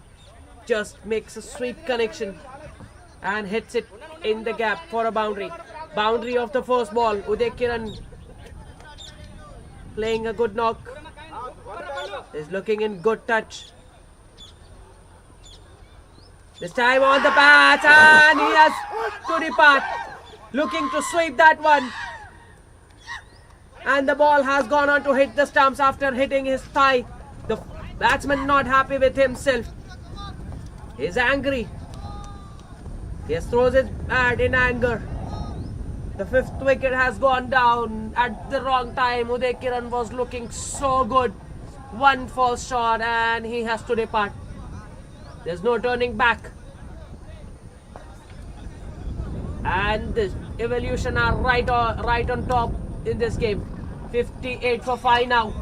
just makes a sweep connection and hits it in the gap for a boundary. Boundary of the first ball. Uday Kiran playing a good knock. Is looking in good touch. This time on the path, and he has to depart. Looking to sweep that one. And the ball has gone on to hit the stumps after hitting his thigh. The batsman not happy with himself. He's angry. He throws his bat in anger. The fifth wicket has gone down at the wrong time. Uday Kiran was looking so good. One false shot and he has to depart. There's no turning back. And the Evolution are right on top in this game. 58 for 5 now.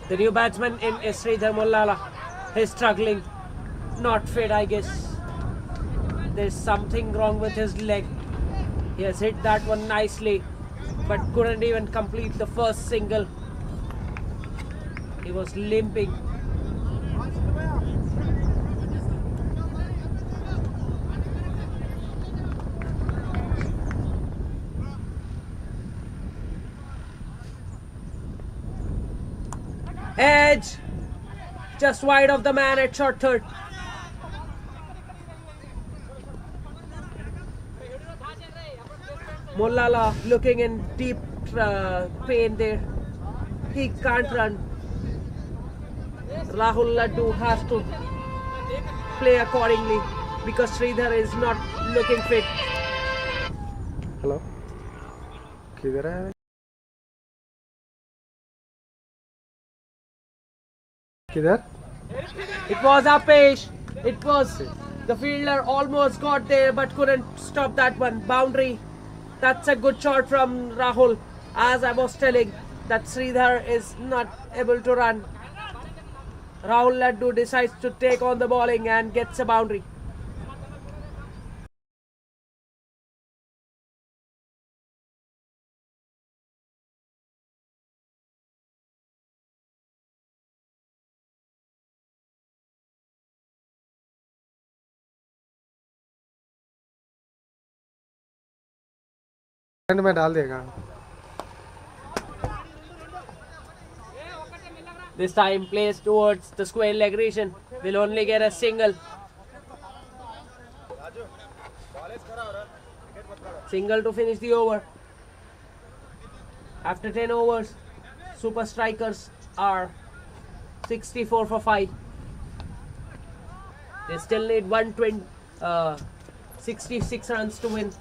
The new batsman in is Sridhar Mollala. He's struggling. Not fit, I guess. There's something wrong with his leg. He has hit that one nicely, but couldn't even complete the first single. He was limping. Edge! Just wide of the man at short third. Mollala looking in deep pain there. He can't run. Rahul Laddu has to play accordingly because Sridhar is not looking fit. Hello किधर है किधर It was Apesh. It was the fielder almost got there but couldn't stop that one. Boundary. That's a good shot from Rahul. As I was telling, that Sridhar is not able to run. Rahul Laddu decides to take on the bowling and gets a boundary. And में डाल देगा This time plays towards the square leg region. Will only get a single. Single to finish the over. After 10 overs, Super Strikers are 64 for 5. They still need 66 runs to win.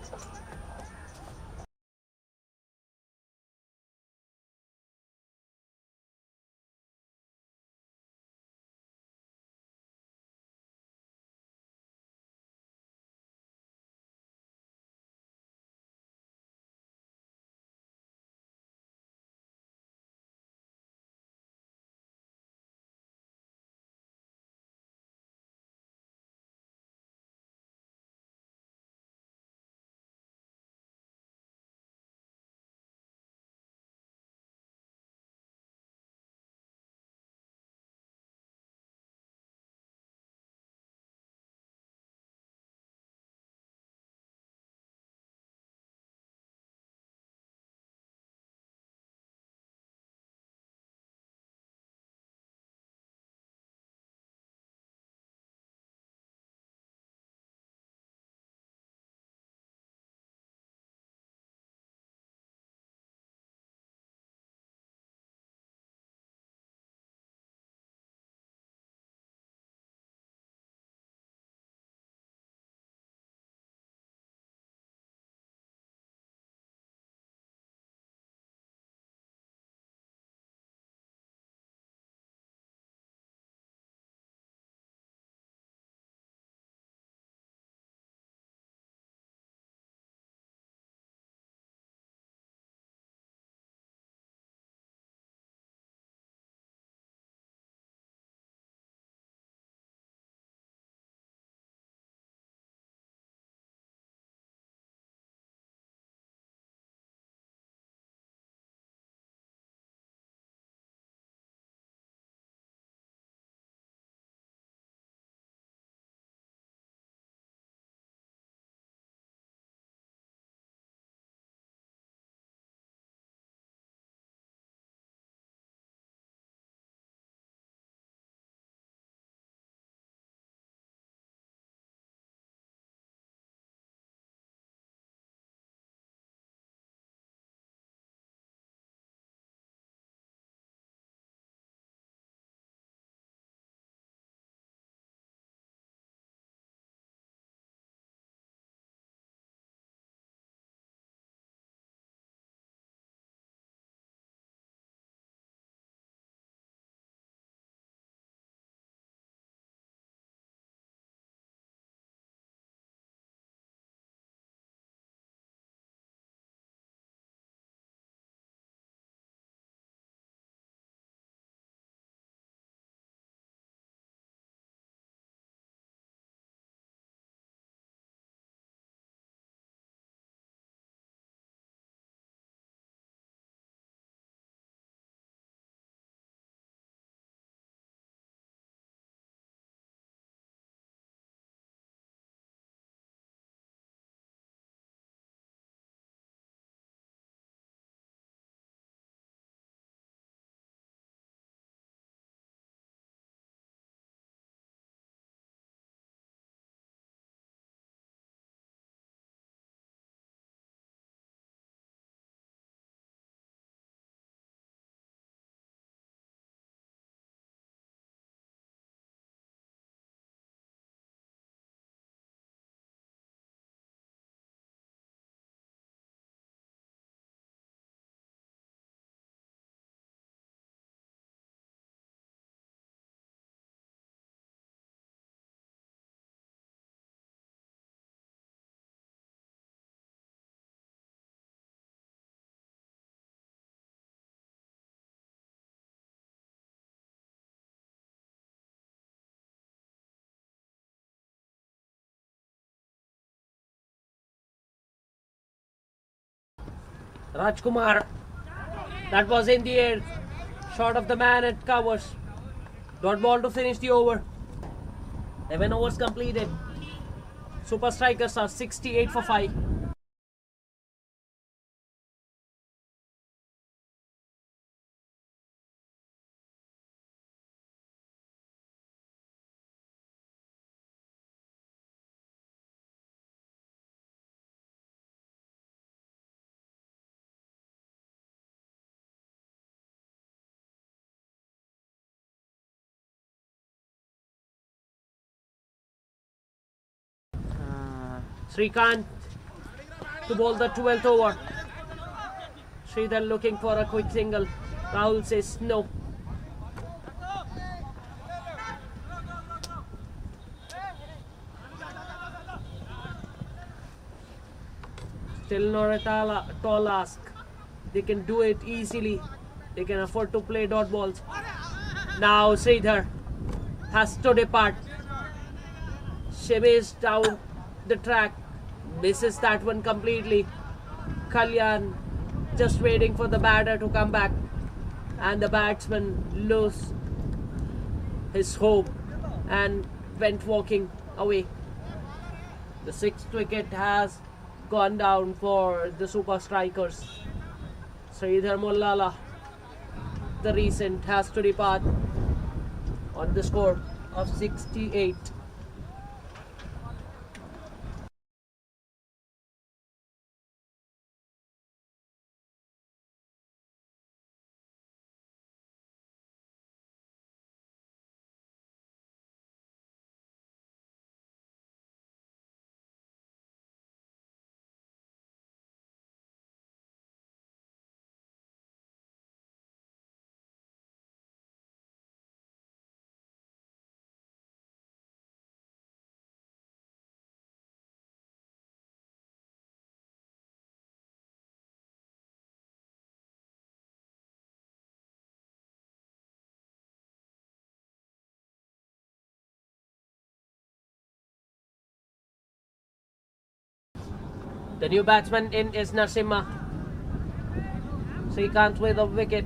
Rajkumar. That was in the air. Short of the man at covers. Dot ball to finish the over. 11 overs completed. Super Strikers are 68 for 5. Srikanth to bowl the 12th over. Sridhar looking for a quick single. Rahul says no. Still not a tall ask. They can do it easily. They can afford to play dot balls. Now Sridhar has to depart. Shemesh down the track. Misses that one completely. Kalyan just waiting for the batter to come back. And the batsman lose his hope and went walking away. The 6th wicket has gone down for the Super Strikers. Sridhar Mollala, the recent, has to depart on the score of 68. The new batsman in is Narasimha. Srikanth with a wicket.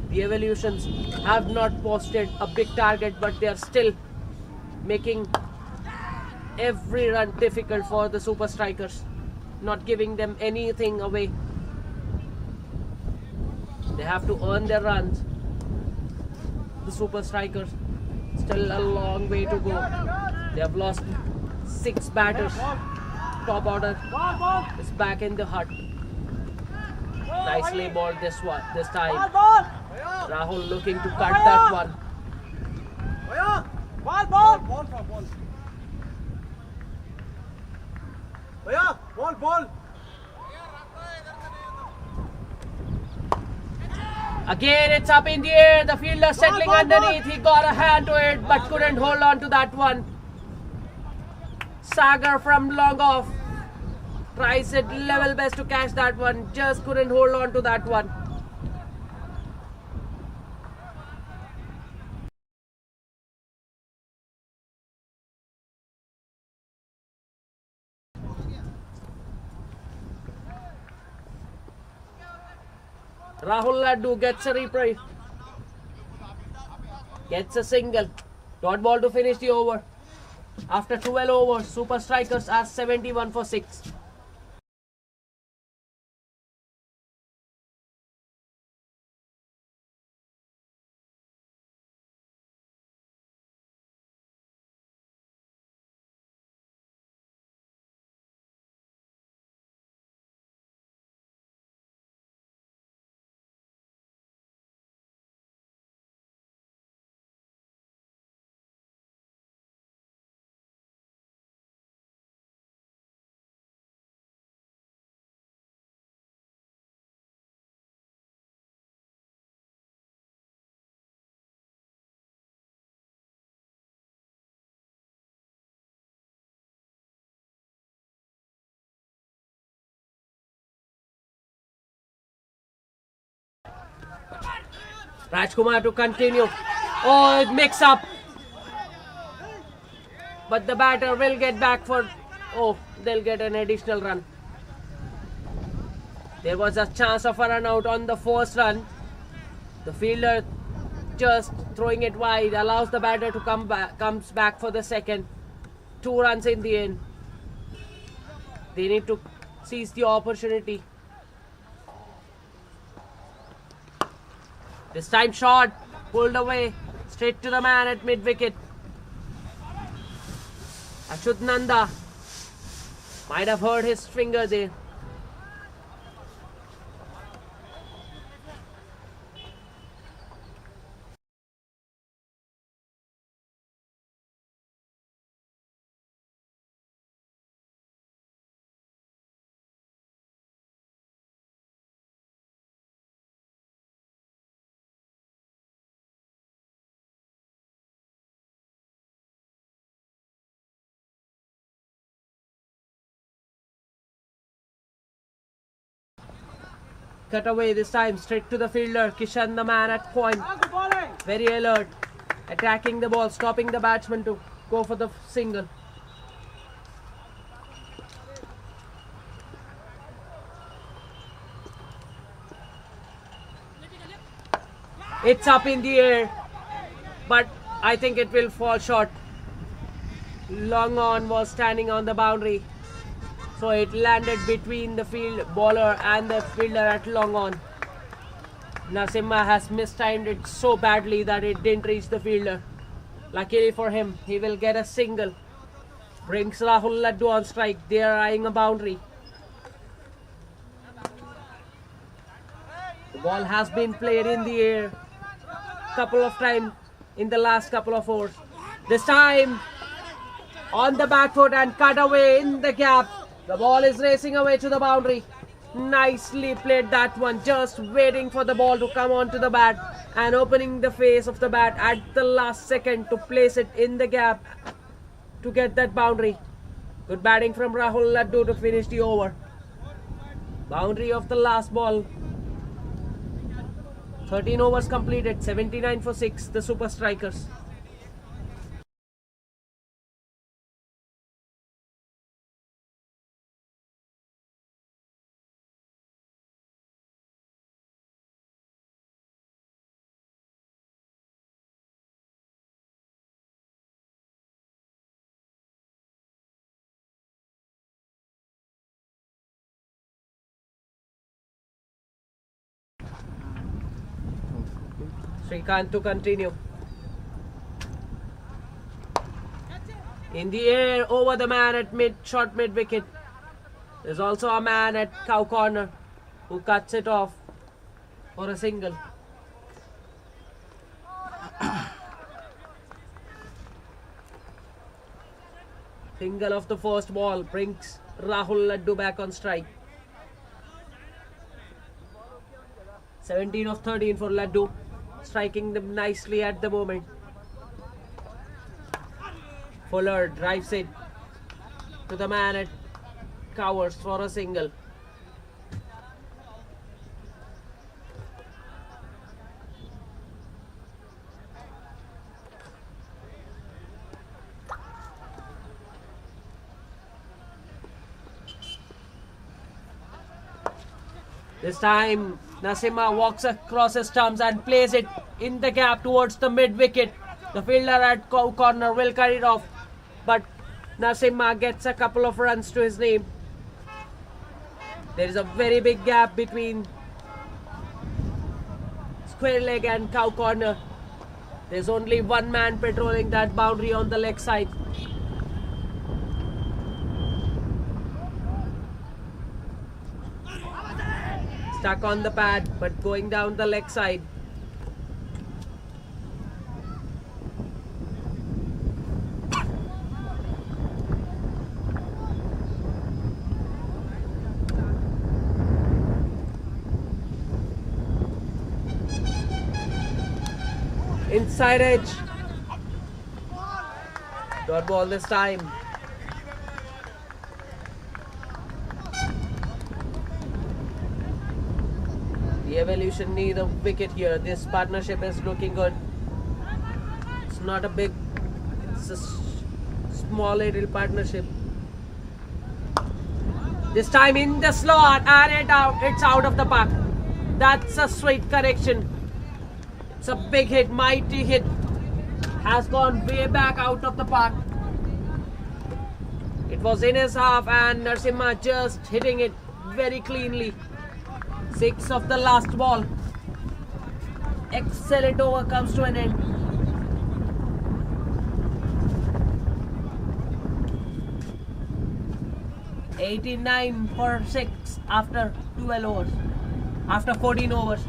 The Evolutions have not posted a big target, but they are still making every run difficult for the Super Strikers, not giving them anything away. They have to earn their runs. The Super Strikers still a long way to go. They have lost 6 batters. Top order is back in the hut. Nicely balled this time. Rahul looking to cut that one. Ball. Again, it's up in the air. The fielder settling underneath. He got a hand to it, but couldn't hold on to that one. Sagar from long off tries it level best to catch that one. Just couldn't hold on to that one. Rahul Laddu gets a reprieve. Gets a single. Dot ball to finish the over. After 12 overs, Super Strikers are 71 for 6. Rajkumar to continue. Oh, it mix up. But the batter will get back for... Oh, they'll get an additional run. There was a chance of a run out on the first run. The fielder just throwing it wide allows the batter to comes back for the second. 2 runs in the end. They need to seize the opportunity. This time shot pulled away straight to the man at mid wicket. Ashut Nanda might have hurt his finger there. Cut away this time, straight to the fielder. Kishan, the man at point. Very alert. Attacking the ball, stopping the batsman to go for the single. It's up in the air, but I think it will fall short. Long on was standing on the boundary. So it landed between the field bowler and the fielder at long on. Nasimha has mistimed it so badly that it didn't reach the fielder. Luckily for him, he will get a single. Brings Rahul Laddu on strike. They are eyeing a boundary. The ball has been played in the air couple of times in the last couple of overs. This time on the back foot and cut away in the gap. The ball is racing away to the boundary. Nicely played that one. Just waiting for the ball to come onto the bat and opening the face of the bat at the last second to place it in the gap to get that boundary. Good batting from Rahul Laddu to finish the over. Boundary of the last ball. 13 overs completed. 79 for 6. The Super Strikers. Srikanth to continue. In the air over the man at short mid wicket. There's also a man at cow corner who cuts it off for a single. Single of the first ball brings Rahul Laddu back on strike. 17 of 13 for Laddu. Striking them nicely at the moment. Fuller drives it to the man at Cowers for a single. This time Nasimha walks across his stumps and plays it in the gap towards the mid wicket. The fielder at corner will cut it off, but Nasimha gets a couple of runs to his name. There is a very big gap between square leg and cow corner. There's only one man patrolling that boundary on the leg side. Stuck on the pad, but going down the leg side. Inside edge. Dot ball this time. The Evolution need a wicket here. This partnership is looking good. It's not a big, it's a small little partnership. This time in the slot and it's out of the park. That's a sweet correction. It's a big hit, mighty hit. Has gone way back out of the park. It was in his half and Narasimha just hitting it very cleanly. 6 of the last ball. Excellent over comes to an end. $89 for 6 after 12 overs. After 14 overs.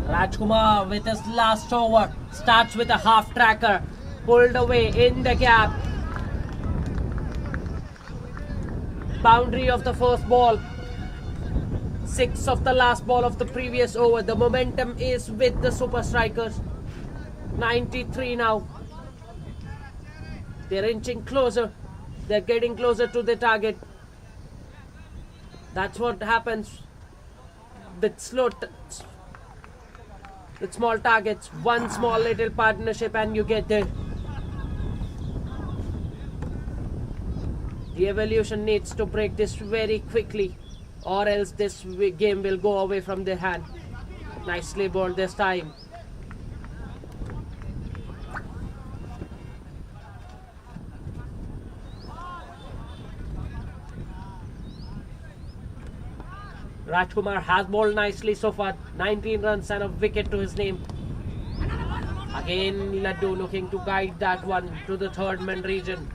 Rajkumar with his last over starts with a half tracker, pulled away in the gap. Boundary of the first ball. 6 of the last ball of the previous over. The momentum is with the super strikers. 93 now. They're inching closer. They're getting closer to the target. That's what happens with with small targets. One small little partnership and you get there. The evolution needs to break this very quickly or else this game will go away from their hand. Nicely bowled this time. Rajkumar has bowled nicely so far. 19 runs and a wicket to his name. Again Laddu looking to guide that one to the third man region.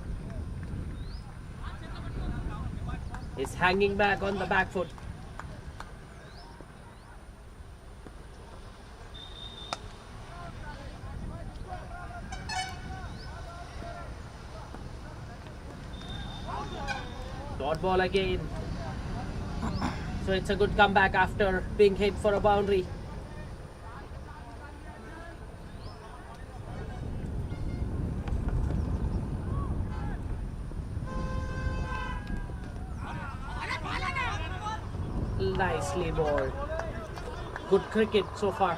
He's hanging back on the back foot. Dot ball again. So it's a good comeback after being hit for a boundary. Nicely bowled. Good cricket so far.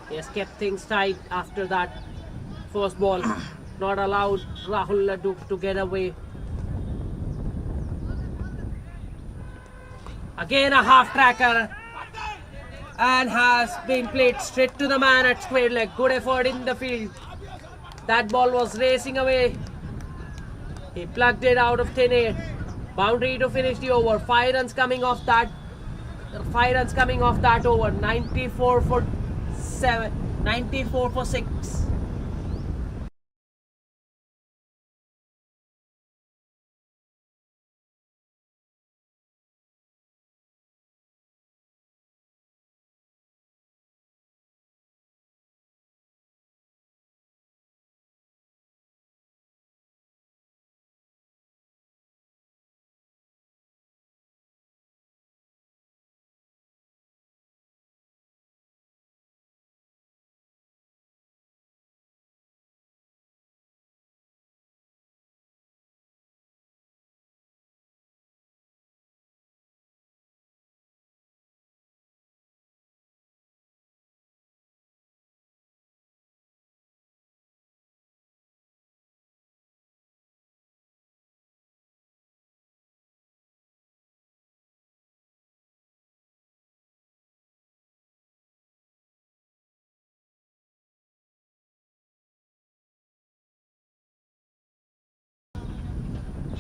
He has kept things tight after that first ball. Not allowed Rahul Laddu to get away. Again a half tracker and has been played straight to the man at square leg. Good effort in the field. That ball was racing away. He plugged it out of thin air. Boundary to finish the over. 5 runs coming off that. 5 runs coming off that over. 94 for 7. 94 for 6.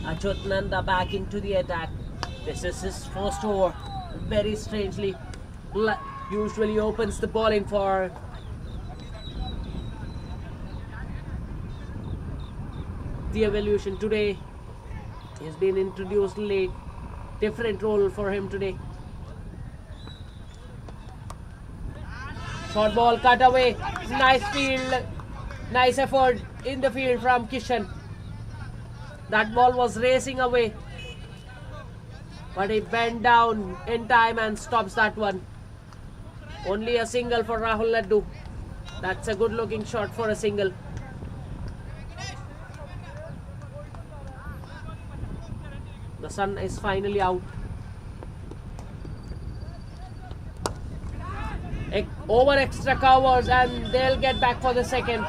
Achyut Nanda back into the attack. This is his first over. Very strangely, usually opens the bowling for the evolution. Today he's been introduced late. Different role for him today. Short ball cut away. Nice field. Nice effort in the field from Kishan. That ball was racing away, but he bent down in time and stops that one. Only a single for Rahul Laddu. That's a good looking shot for a single. The sun is finally out. Over extra covers and they'll get back for the second.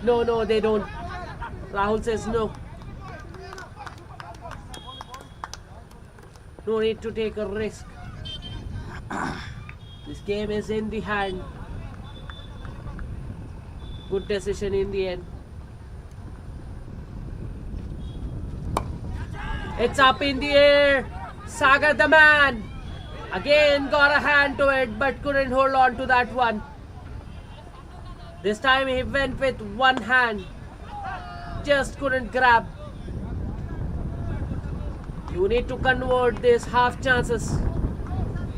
No, they don't. Rahul says no. No need to take a risk. This game is in the hand. Good decision in the end. It's up in the air. Sagar the man. Again got a hand to it but couldn't hold on to that one. This time he went with one hand. Just couldn't grab. You need to convert these half chances.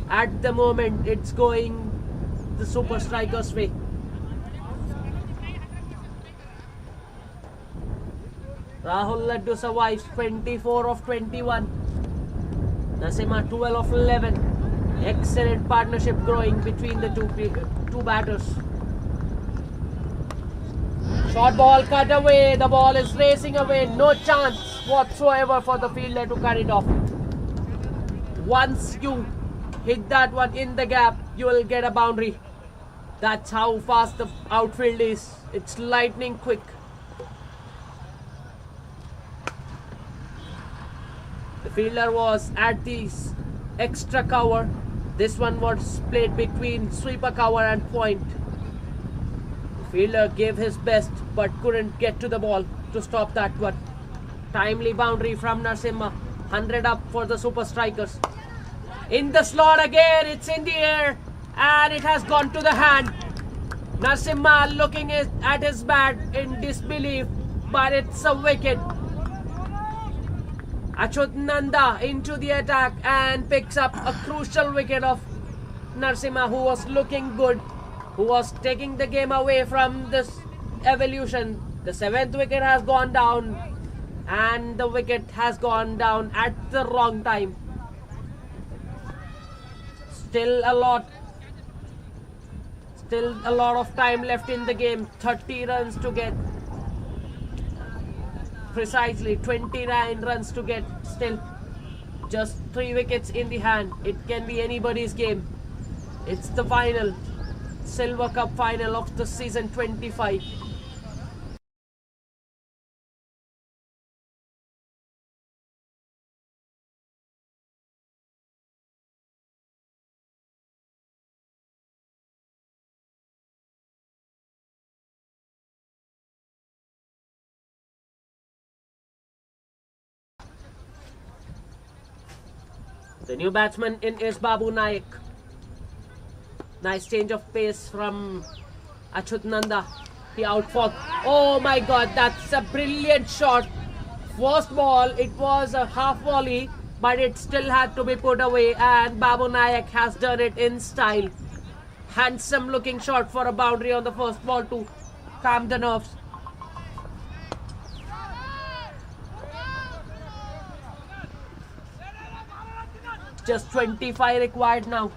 At the moment it's going the super striker's way. Rahul Laddu survives 24 of 21. Naseema 12 of 11. Excellent partnership growing between the two batters. Short ball cut away. The ball is racing away. No chance whatsoever for the fielder to cut it off. Once you hit that one in the gap, you will get a boundary. That's how fast the outfield is. It's lightning quick. The fielder was at the extra cover. This one was played between sweeper cover and point. The fielder gave his best but couldn't get to the ball to stop that one. Timely boundary from Narasimha. 100 up for the super strikers. In the slot again, it's in the air and it has gone to the hand. Narasimha looking at his bat in disbelief, but it's a wicket. Achyut Nanda into the attack and picks up a crucial wicket of Narasimha, who was looking good, who was taking the game away from this evolution. The 7th wicket has gone down and the wicket has gone down at the wrong time. Still a lot of time left in the game. 30 runs to get. Precisely 29 runs to get still. Just 3 wickets in the hand. It can be anybody's game. It's the final. Silver Cup final of the season 25. The new batsman in is Babu Naik. Nice change of pace from Achyut Nanda. He out for. Oh my god, that's a brilliant shot. First ball, it was a half volley, but it still had to be put away, and Babu Naik has done it in style. Handsome looking shot for a boundary on the first ball to calm the nerves. Just 25 required now.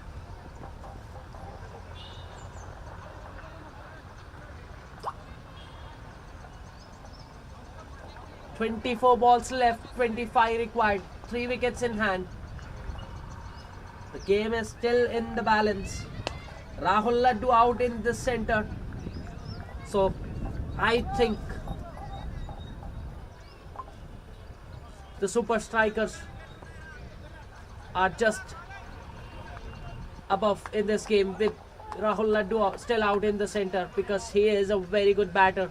"24 balls left, 25 required, 3 wickets in hand." The game is still in the balance. Rahul Laddu out in the center. So I think the super strikers are just above in this game, with Rahul Laddu still out in the center because he is a very good batter.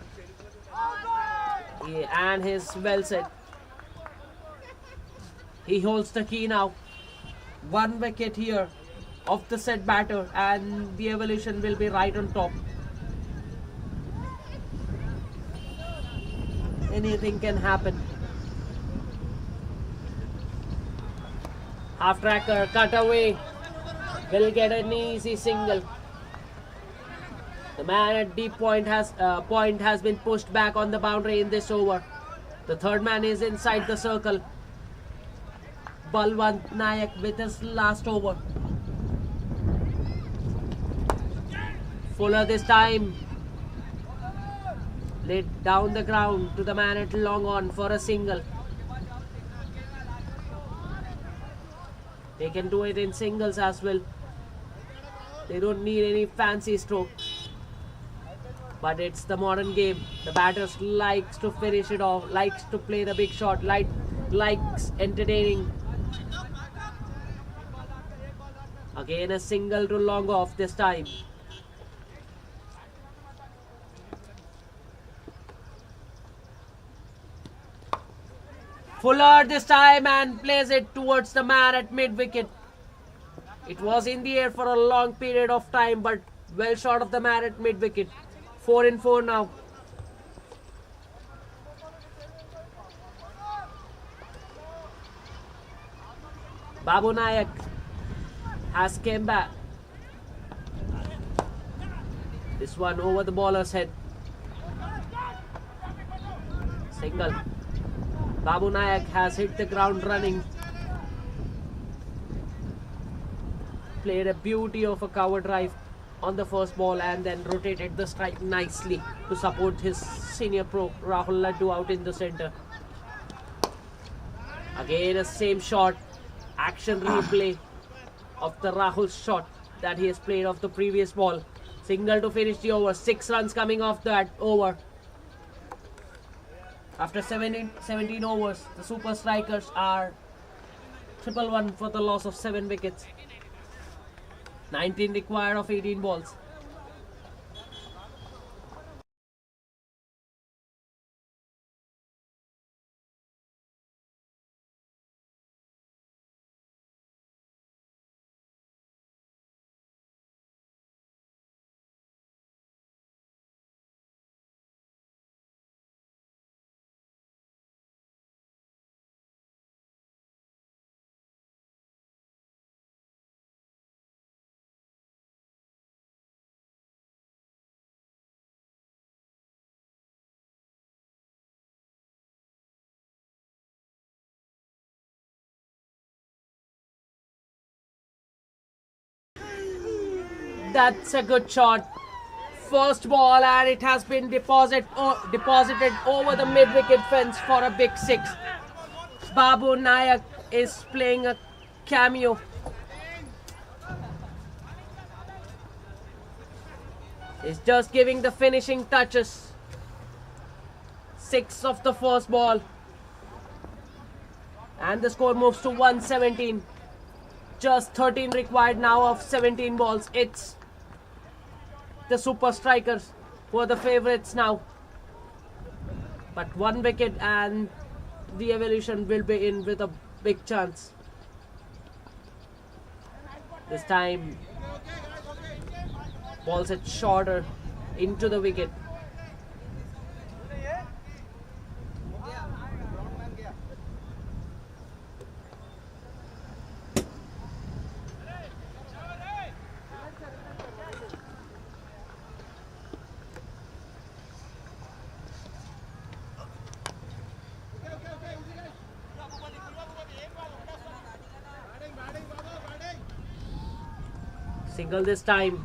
And he's well set. He holds the key now. 1 wicket here of the set batter, and the evolution will be right on top. Anything can happen. Half tracker cut away, will get an easy single. The man at deep point has been pushed back on the boundary in this over. The third man is inside the circle. Balwant Nayak with his last over. Fuller this time laid down the ground to the man at long on for a single. They can do it in singles as well. They don't need any fancy stroke. But it's the modern game. The batters likes to finish it off, likes to play the big shot, likes entertaining. Again a single to long off this time. Fuller this time and plays it towards the man at mid wicket. It was in the air for a long period of time, but well short of the man at mid wicket. 4 in 4 now. Babu Nayak has came back. This one over the bowler's head. Single. Babu Nayak has hit the ground running. Played a beauty of a cover drive on the first ball and then rotated the strike nicely to support his senior pro Rahul Laddu out in the centre. Again a same shot. Action replay of the Rahul shot that he has played off the previous ball. Single to finish the over. 6 runs coming off that over. After 17 overs, the super strikers are 111 for the loss of 7 wickets. 19 required of 18 balls. That's a good shot. First ball and it has been deposited over the mid-wicket fence for a big 6. Babu Nayak is playing a cameo. He's just giving the finishing touches. 6 of the first ball. And the score moves to 117. Just 13 required now of 17 balls. It's the super strikers who are the favourites now. But 1 wicket and the evolution will be in with a big chance. This time, balls it shorter into the wicket. Single this time.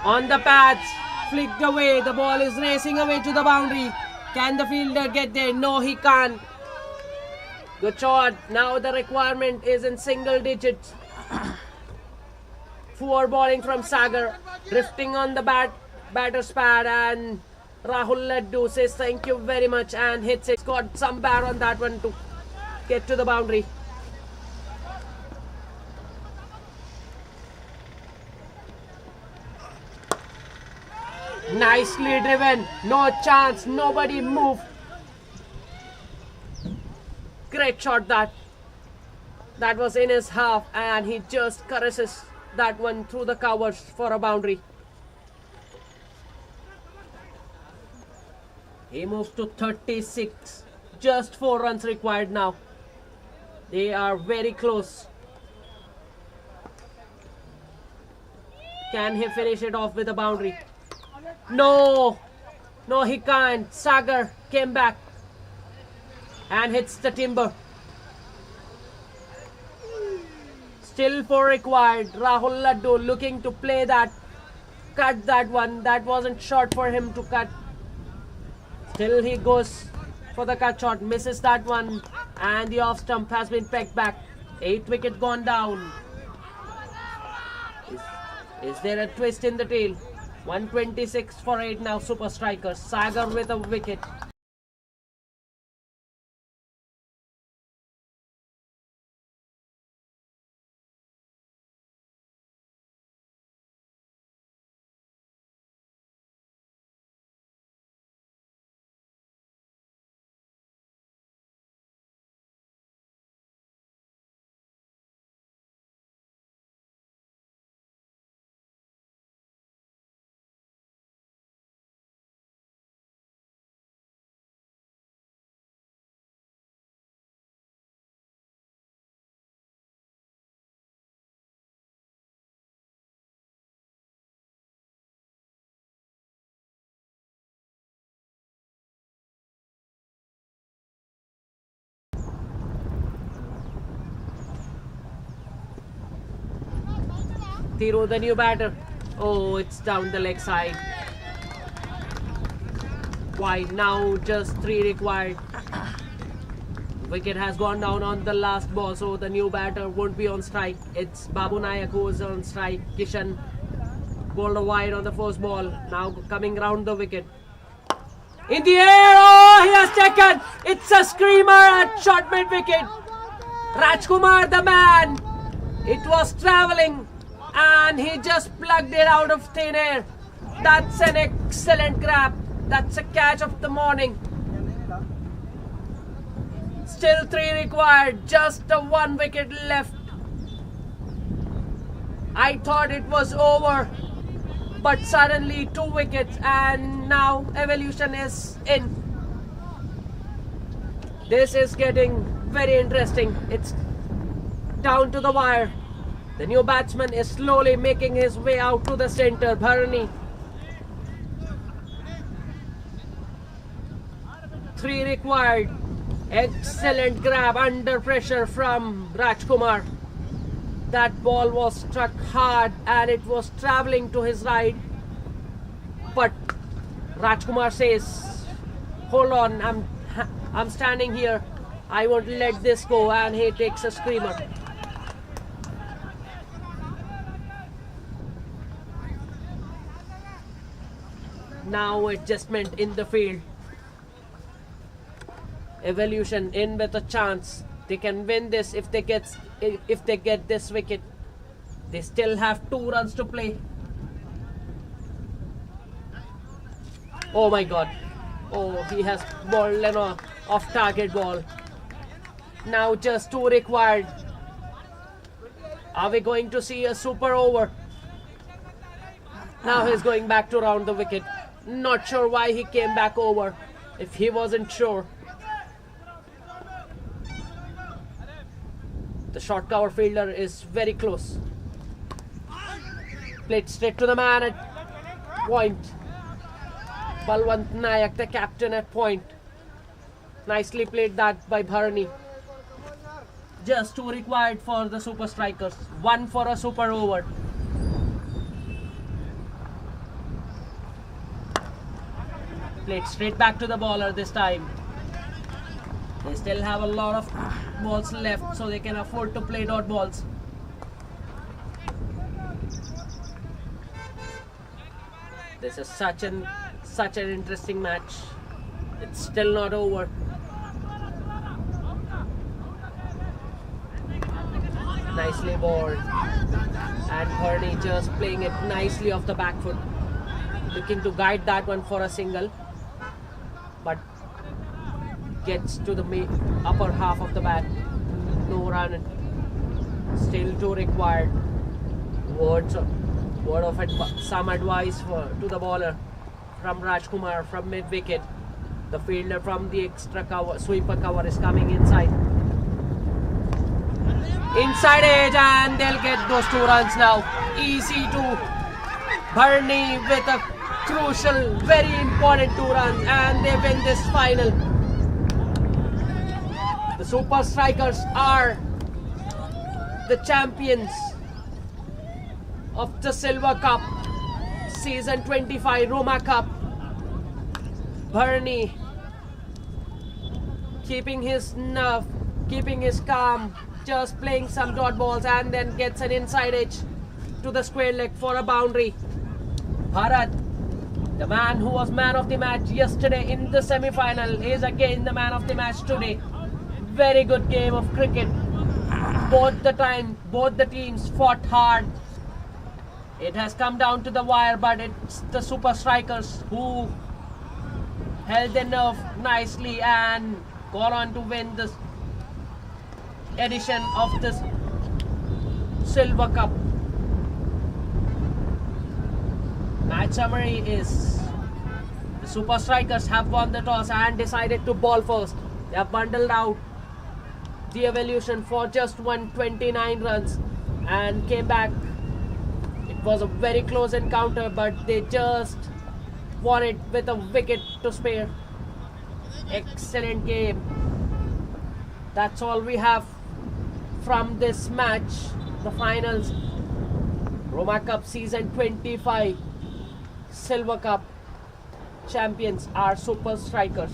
On the patch, flicked away. The ball is racing away to the boundary. Can the fielder get there? No, he can't. Good shot. Now the requirement is in single digits. Poor bowling from Sagar, drifting on the batter's pad, and Rahul Laddu says thank you very much and hits it. Got some bat on that one to get to the boundary. Nicely driven. No chance. Nobody moved. Great shot that. That was in his half, and he just caresses that one through the covers for a boundary. He moves to 36. Just 4 runs required now. They are very close. Can he finish it off with a boundary? No! No, he can't. Sagar came back and hits the timber. Still 4 required. Rahul Laddu looking to play that. Cut that one. That wasn't short for him to cut. Still he goes for the cut shot. Misses that one. And the off stump has been pegged back. 8 wicket gone down. Is there a twist in the tail? 126 for 8 now. Super strikers. Sagar with a wicket. Thiru, the new batter. Oh, it's down the leg side. Wide now, just 3 required. Wicket has gone down on the last ball, so the new batter won't be on strike. It's Babu Nayak who is on strike. Kishan bowled wide on the first ball. Now coming round the wicket. In the air, oh, he has taken. It's a screamer at short mid wicket. Rajkumar, the man. It was travelling, and he just plugged it out of thin air. That's an excellent grab. That's a catch of the morning. Still 3 required. Just a 1 wicket left. I thought it was over, but suddenly 2 wickets, and now evolution is in. This is getting very interesting. It's down to the wire. The new batsman is slowly making his way out to the center. Bharani. 3 required. Excellent grab under pressure from Rajkumar. That ball was struck hard and it was travelling to his right. But Rajkumar says, hold on, I'm standing here. I won't let this go, and he takes a screamer. Now adjustment in the field. Evolution in with a chance. They can win this if they get this wicket. They still have 2 runs to play. Oh my god. Oh, he has bowled an off target ball. Now just 2 required. Are we going to see a super over? Now he's going back to round the wicket. Not sure why he came back over if he wasn't sure. The short cover fielder is very close. Played straight to the man at point. Balwant Nayak, the captain, at point. Nicely played that by Bharani. Just 2 required for the super strikers. 1 for a super over. Played straight back to the bowler this time. They still have a lot of balls left, so they can afford to play dot balls. This is such an interesting match. It's still not over. Nicely bowled, and Bharani just playing it nicely off the back foot. looking to guide that one for a single, but gets to the upper half of the bat. No run. Still 2 required. Word of some advice to the bowler from Rajkumar from mid wicket. The fielder from the extra cover, sweeper cover, is coming inside. Inside edge, and they'll get those 2 runs now. Easy to Bharni with a crucial, very important 2 runs, and they win this final. The Super Strikers are the champions of the Silver Cup, Season 25 Ruma Cup. Bharni keeping his nerve, keeping his calm, just playing some dot balls, and then gets an inside edge to the square leg for a boundary. Bharat, the man who was man of the match yesterday in the semi-final, is again the man of the match today. Very good game of cricket. Both the teams fought hard. It has come down to the wire, but it's the Super Strikers who held their nerve nicely and got on to win this edition of this Silver Cup. Match summary is the Super Strikers have won the toss and decided to bowl first. They have bundled out the Evolution for just 129 runs and came back. It was a very close encounter, but they just won it with a wicket to spare. Excellent game. That's all we have from this match. The finals, Ruma Cup Season 25 Silver Cup champions are Super Strikers.